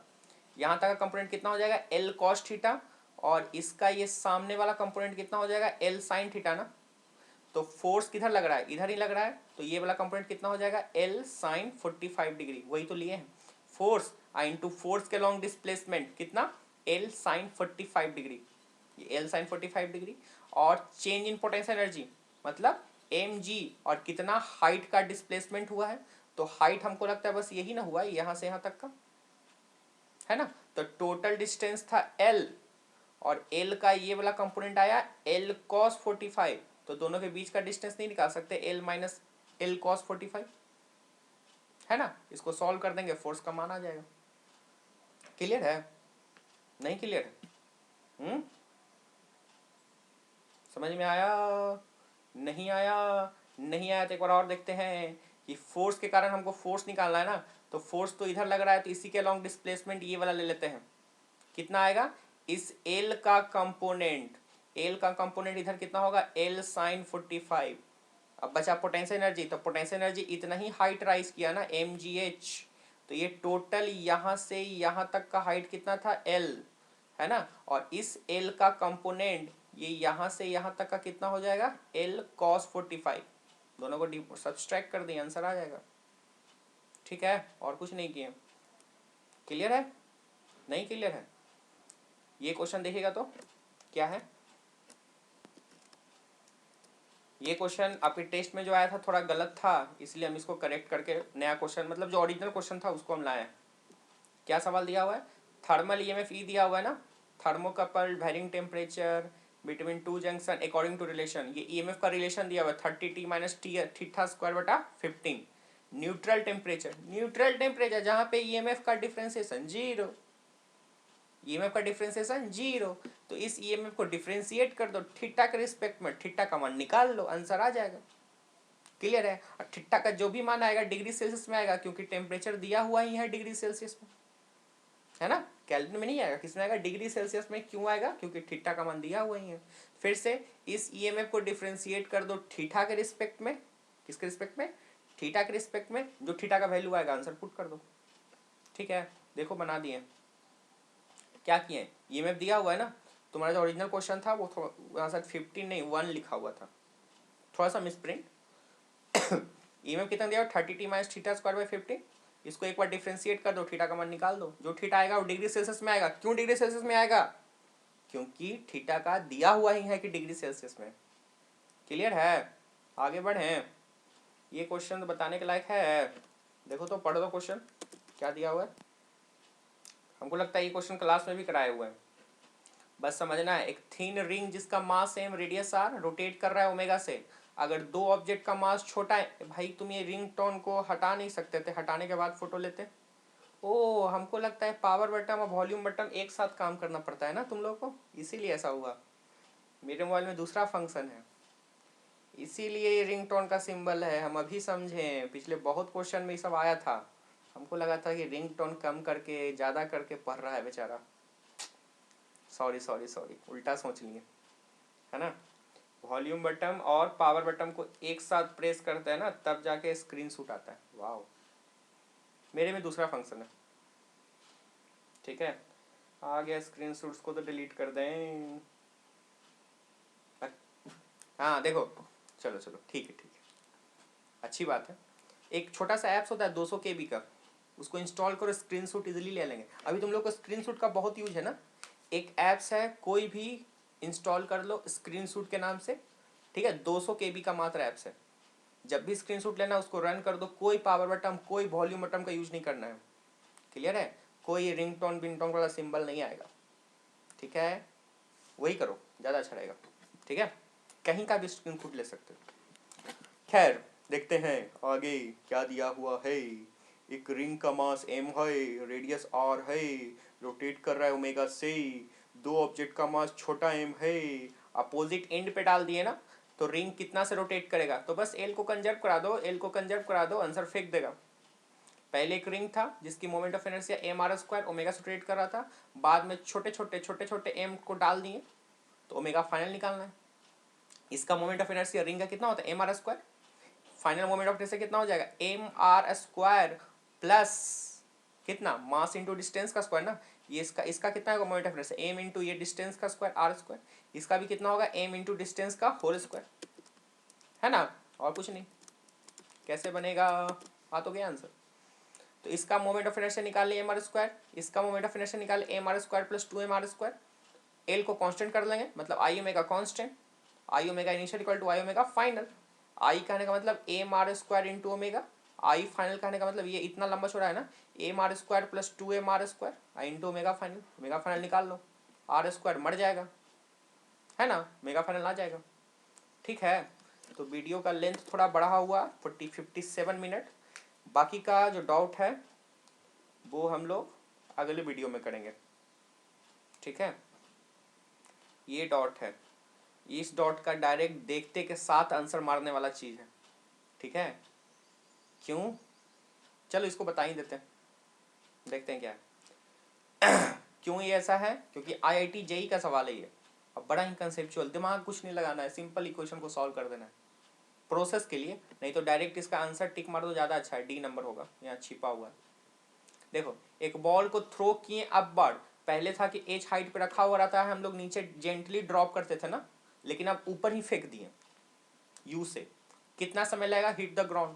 यहाँ तक का कंपोनेंट कितना हो जाएगा? L cos थीटा, और इसका ये सामने वाला कंपोनेंट कितना हो जाएगा? L sin थीटा ना। तो फोर्स किधर लग रहा है? इधर ही लग रहा है, तो ये वाला कंपोनेंट कितना हो जाएगा? L sin 45 डिग्री, वही तो लिए हैं फोर्स इंटू फोर्स के लॉन्ग डिस्प्लेसमेंट कितना? L sin 45 डिग्री, ये L sin 45 डिग्री। और चेंज इन पोटेंशियल एनर्जी मतलब mg, और कितना हाइट का डिस्प्लेसमेंट हुआ है? तो हाइट हमको लगता है बस यही ना हुआ है, यहाँ से यहाँ तक का, है ना। तो टोटल डिस्टेंस था L, और L का ये वाला कंपोनेंट आया L cos 45, तो दोनों के बीच का डिस्टेंस नहीं निकाल सकते, L माइनस L cos 45, है ना। इसको सॉल्व कर देंगे, फोर्स का मान आ जाएगा। क्लियर है? नहीं क्लियर है? समझ में आया? नहीं आया? नहीं आया तो एक बार और देखते हैं कि फोर्स के कारण हमको फोर्स निकालना है ना, तो फोर्स तो इधर लग रहा है, तो इसी के अलॉन्ग डिस्प्लेसमेंट ये वाला ले लेते हैं। कितना आएगा? इस L का कंपोनेंट, L का कंपोनेंट इधर कितना होगा? L sin 45। अब बचा पोटेंशियल एनर्जी, तो पोटेंशियल एनर्जी इतना ही हाइट राइज किया ना, mgh, तो ये टोटल यहाँ से यहाँ तक का हाइट कितना था? L, है ना। और इस L का कंपोनेंट ये यहाँ से यहाँ तक का कितना हो जाएगा? L cos 45। दोनों को सब्सट्रैक्ट कर दें, आंसर आ जाएगा। ठीक है, और कुछ नहीं किए। क्लियर है? नहीं क्लियर है? ये क्वेश्चन देखिएगा तो क्या है, ये क्वेश्चन आपके टेस्ट में जो आया था थोड़ा गलत था, इसलिए हम इसको करेक्ट करके नया क्वेश्चन, मतलब जो ओरिजिनल क्वेश्चन था उसको हम लाए हैं। क्या सवाल दिया हुआ है? थर्मल ईएमएफ ई दिया हुआ है ना, thermocouple varying temperature between two junction according to relation. ये ईएमएफ का रिलेशन दिया हुआ है 30t minus T theta square बटा 15। न्यूट्रल टेम्परेचर, न्यूट्रल टेम्परेचर जहाँ पे ईएमएफ का डिफ्रेंसिएशन जीरो, ईएमएफ का डिफरेंशिएशन जीरो, तो इस ईएमएफ को डिफरेंशिएट कर दो थीटा के रिस्पेक्ट में, थीटा का मान निकाल लो, आंसर आ जाएगा। क्लियर है? और थीटा का जो भी मान आएगा डिग्री सेल्सियस में आएगा, क्योंकि टेम्परेचर दिया हुआ ही है डिग्री सेल्सियस में, है ना। केल्विन में नहीं आएगा, किसमें आएगा? डिग्री सेल्सियस में। क्यों आएगा? क्योंकि थीटा का मान दिया हुआ ही है। फिर से इस ईएमएफ को डिफरेंशिएट कर दो थीटा के रिस्पेक्ट में, किसके रिस्पेक्ट में? थीटा के रिस्पेक्ट में, जो थीटा का वैल्यू आएगा आंसर पुट कर दो। ठीक है, देखो बना दिए। क्या किए? ईएमएफ दिया हुआ है ना, तुम्हारा जो ओरिजिनल क्वेश्चन था वो वहाँ शायद 15 नहीं 1 लिखा हुआ था, थोड़ा सा मिसप्रिंट। ईएमएफ कितना दिया हुआ? 30t minus theta square by 15, इसको एक बार डिफ्रेंशिएट कर दो, थीटा का मान निकाल दो, जो थीटा आएगा वो डिग्री सेल्सियस में आएगा। क्यों डिग्री सेल्सियस में आएगा? क्योंकि थीटा का दिया हुआ ही है कि डिग्री सेल्सियस में। क्लियर है? आगे बढ़े। ये क्वेश्चन बताने के लायक है, देखो तो पढ़ दो क्वेश्चन क्या दिया हुआ है। हमको लगता है ये क्वेश्चन क्लास में भी कराया हुआ है, बस समझना है। एक थिन रिंग जिसका mass same radius R rotate कर रहा है ओमेगा से। अगर दो ऑब्जेक्ट का मास छोटा है, भाई तुम ये रिंग टोन को हटा नहीं सकते थे, हटाने के बाद फोटो लेते। ओ हमको लगता है पावर बटन और वॉल्यूम बटन एक साथ काम करना पड़ता है ना तुम लोग को, इसीलिए ऐसा हुआ। मेरे मोबाइल में दूसरा फंक्शन है, इसीलिए ये रिंग टोन का सिंबल है। हम अभी समझे, पिछले बहुत क्वेश्चन में ये सब आया था। हमको लगा था कि रिंग टोन कम करके ज़्यादा करके पढ़ रहा है बेचारा। सॉरी सॉरी सॉरी, उल्टा सोच लिए, है ना। वॉल्यूम बटन और पावर बटन को एक साथ प्रेस करते हैं ना, तब जाके स्क्रीन शॉट आता है। वाह, मेरे में दूसरा फंक्शन है। ठीक है, आ गया स्क्रीन शॉट्स को तो डिलीट कर दें। हाँ देखो, चलो चलो ठीक है ठीक है, अच्छी बात है। एक छोटा सा ऐप्स होता है 200 KB का, उसको इंस्टॉल करो, स्क्रीनशॉट इजीली ले लेंगे। अभी तुम लोग को स्क्रीनशॉट का बहुत यूज है ना। एक ऐप्स है, कोई भी इंस्टॉल कर लो स्क्रीनशॉट के नाम से, ठीक है। 200 KB का मात्र ऐप्स है। जब भी स्क्रीनशॉट लेना उसको रन कर दो, कोई पावर बटन कोई वॉल्यूम बटन का यूज नहीं करना है। क्लियर है? कोई रिंगटोन बिंगटोन वाला सिंबल नहीं आएगा, ठीक है। वही करो, ज़्यादा अच्छा रहेगा, ठीक है। कहीं का भी स्क्रीनशॉट ले सकते हो। खैर देखते हैं आगे क्या दिया हुआ है। एक रिंग का मास m है, रेडियस r है, रोटेट कर रहा है ओमेगा से। दो ऑब्जेक्ट का मास छोटा m है। अपोजिट एंड पे डाल दिए ना, तो रिंग कितना से रोटेट करेगा? तो बस l को कंजर्व करा दो, l को कंजर्व करा दो, आंसर फेंक देगा। पहले एक रिंग था जिसकी moment of inertia mr² omega से रोटेट कर रहा था, बाद में छोटे छोटे m को डाल दिए, तो ओमेगा फाइनल निकालना है। इसका मोमेंट ऑफ इनर्शिया रिंग का कितना होता है? mr²। Final moment of inertia कितना हो जाएगा? mr² प्लस कितना? मास इंटू डिस्टेंस का स्क्वायर ना। ये इसका कितना होगा moment of inertia? m into ये डिस्टेंस का स्क्वायर r²। इसका भी कितना होगा? m इंटू डिस्टेंस का होल स्क्वायर, है ना। और कुछ नहीं। कैसे बनेगा? आ तो गया आंसर। तो इसका मोमेंट ऑफ इनर्शिया निकाल लिया mr², इसका मोमेंट ऑफ इनर्शिया निकाल mr² प्लस 2mr²। l को कांस्टेंट कर लेंगे, मतलब I omega constant, I omega initial equal to I omega final. I कहने का मतलब mr² into omega, I final कहने का मतलब ये इतना लंबा छोड़ा है ना, mr² plus 2mr² into omega final. Omega final निकाल लो, r² मर जाएगा, है ना, ओमेगा फाइनल आ जाएगा। ठीक है, तो वीडियो का लेंथ थोड़ा बढ़ा हुआ 57 मिनट। बाकी का जो डाउट है वो हम लोग अगले वीडियो में करेंगे, ठीक है। ये डॉट है, इस डॉट का डायरेक्ट देखते के साथ आंसर मारने वाला चीज़ है, ठीक है। क्यों? चलो इसको बता ही देते हैं, देखते हैं क्या है। क्यों ये ऐसा है? क्योंकि IIT JEE का सवाल है ये। अब बड़ा ही कंसेप्चुअल, दिमाग कुछ नहीं लगाना है, सिंपल इक्वेशन को सॉल्व कर देना है प्रोसेस के लिए। नहीं तो डायरेक्ट इसका आंसर टिक मार दो, ज़्यादा अच्छा है, D नंबर होगा, यहाँ छिपा हुआ है। देखो, एक बॉल को थ्रो किए अपवर्ड, पहले था कि h हाइट पे रखा हुआ रहता है, हम लोग नीचे जेंटली ड्रॉप करते थे ना, लेकिन अब ऊपर ही फेंक दिए U से। कितना समय लगेगा हिट द ग्राउंड?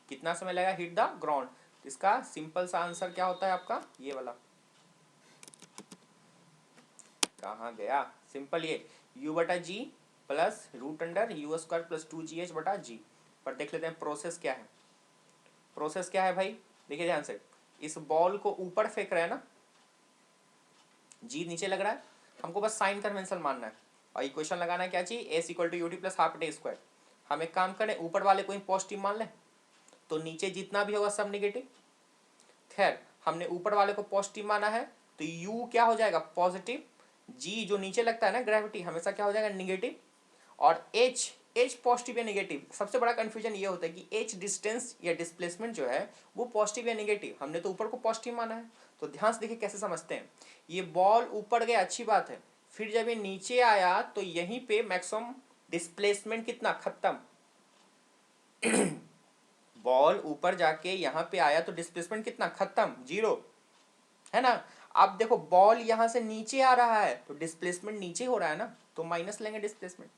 कितना समय लगेगा हिट द ग्राउंड? इसका सिंपल सा आंसर क्या होता है आपका? ये वाला कहाँ गया? सिंपल, ये U बटा G plus root under U² plus 2GH बटा G। पर देख लेते हैं प्रोसेस क्या है। प्रोसेस क्या है भाई? देखिए ध्यान से, इस बॉल को ऊपर फेंक रहे हैं ना, G नीचे लग रहा है, हमको बस साइन कन्वेंशन मानना है और इक्वेशन लगाना है क्या चाहिए? S equal to UT plus half T square. हम एक काम करें, ऊपर वाले को ही पॉजिटिव मान लें, तो नीचे जितना भी होगा सब नेगेटिव। खैर, हमने ऊपर वाले को पॉजिटिव माना है, तो U क्या हो जाएगा? पॉजिटिव। G जो नीचे लगता है ना ग्रेविटी, हमेशा क्या हो जाएगा? निगेटिव। और H पॉजिटिव या निगेटिव। सबसे बड़ा कंफ्यूजन ये होता है कि H डिस्टेंस या डिस्प्लेसमेंट जो है वो पॉजिटिव या निगेटिव। हमने तो ऊपर को पॉजिटिव माना है, तो ध्यान से देखिए कैसे समझते हैं। ये बॉल ऊपर गया, अच्छी बात है, फिर जब ये नीचे आया तो यहीं पे मैक्सिमम डिस्प्लेसमेंट कितना? खत्म। बॉल ऊपर जाके यहाँ पे आया तो डिस्प्लेसमेंट कितना? खत्म, 0, है ना। अब देखो बॉल यहाँ से नीचे आ रहा है तो डिस्प्लेसमेंट नीचे हो रहा है ना, तो माइनस लेंगे डिस्प्लेसमेंट।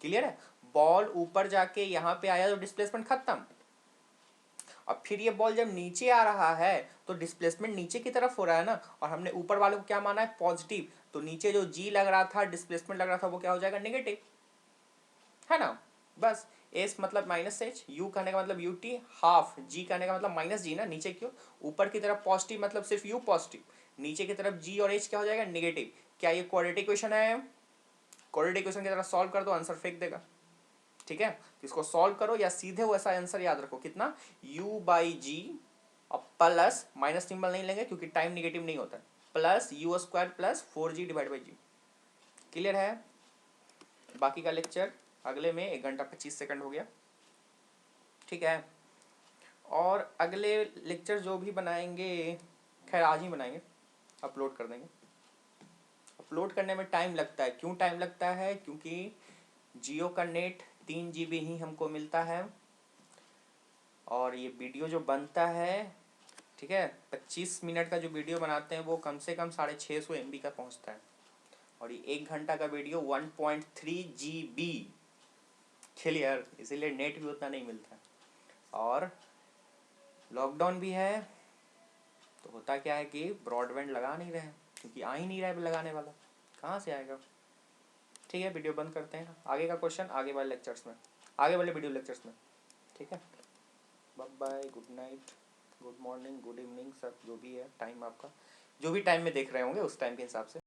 क्लियर है? बॉल ऊपर जाके यहाँ पे आया तो डिस्प्लेसमेंट खत्म। अब फिर ये बॉल जब नीचे आ रहा है तो डिस्प्लेसमेंट नीचे की तरफ हो रहा है ना, और हमने ऊपर वाले को क्या माना है, पॉजिटिव, तो नीचे जो जी लग रहा था, डिस्प्लेसमेंट लग रहा था, वो क्या हो जाएगा, नेगेटिव, है ना। बस एस मतलब माइनस एच, यू कहने का मतलब यू टी, हाफ जी कहने का मतलब माइनस जी ना, नीचे क्यों, ऊपर की तरफ पॉजिटिव मतलब सिर्फ यू पॉजिटिव, नीचे की तरफ जी और एच क्या हो जाएगा, नेगेटिव। क्या ये क्वाड्रेटिक इक्वेशन है, क्वाड्रेटिक इक्वेशन की तरह सॉल्व कर दो, आंसर फेंक देगा, ठीक है। तो इसको सॉल्व करो या सीधे वैसा आंसर याद रखो, कितना, u बाई जी, और प्लस माइनस सिंबल नहीं लेंगे क्योंकि टाइम निगेटिव नहीं होता है, plus U square plus 4g divide by G. Clear है। बाकी का लेक्चर अगले में 1 घंटा 25 सेकंड हो गया, ठीक है। और अगले लेक्चर जो भी बनाएंगे, खैर आज ही बनाएंगे, अपलोड कर देंगे। अपलोड करने में टाइम लगता है, क्यों टाइम लगता है, क्योंकि जियो का नेट 3 GB ही हमको मिलता है, और ये वीडियो जो बनता है, ठीक है, 25 मिनट का जो वीडियो बनाते हैं वो कम से कम 650 MB का पहुंचता है, और ये 1 घंटा का वीडियो 1.3 GB। क्लियर, इसीलिए नेट भी उतना नहीं मिलता है। और लॉकडाउन भी है, तो होता क्या है कि ब्रॉडबैंड लगा नहीं रहे, क्योंकि आ ही नहीं रहा है लगाने वाला, कहाँ से आएगा। ठीक है, वीडियो बंद करते हैं, आगे का क्वेश्चन आगे वाले लेक्चर्स में, आगे वाले वीडियो लेक्चर्स में, ठीक है। Bye bye, good night, good morning, good evening, सब जो भी है टाइम आपका, जो भी टाइम में देख रहे होंगे उस टाइम के हिसाब से।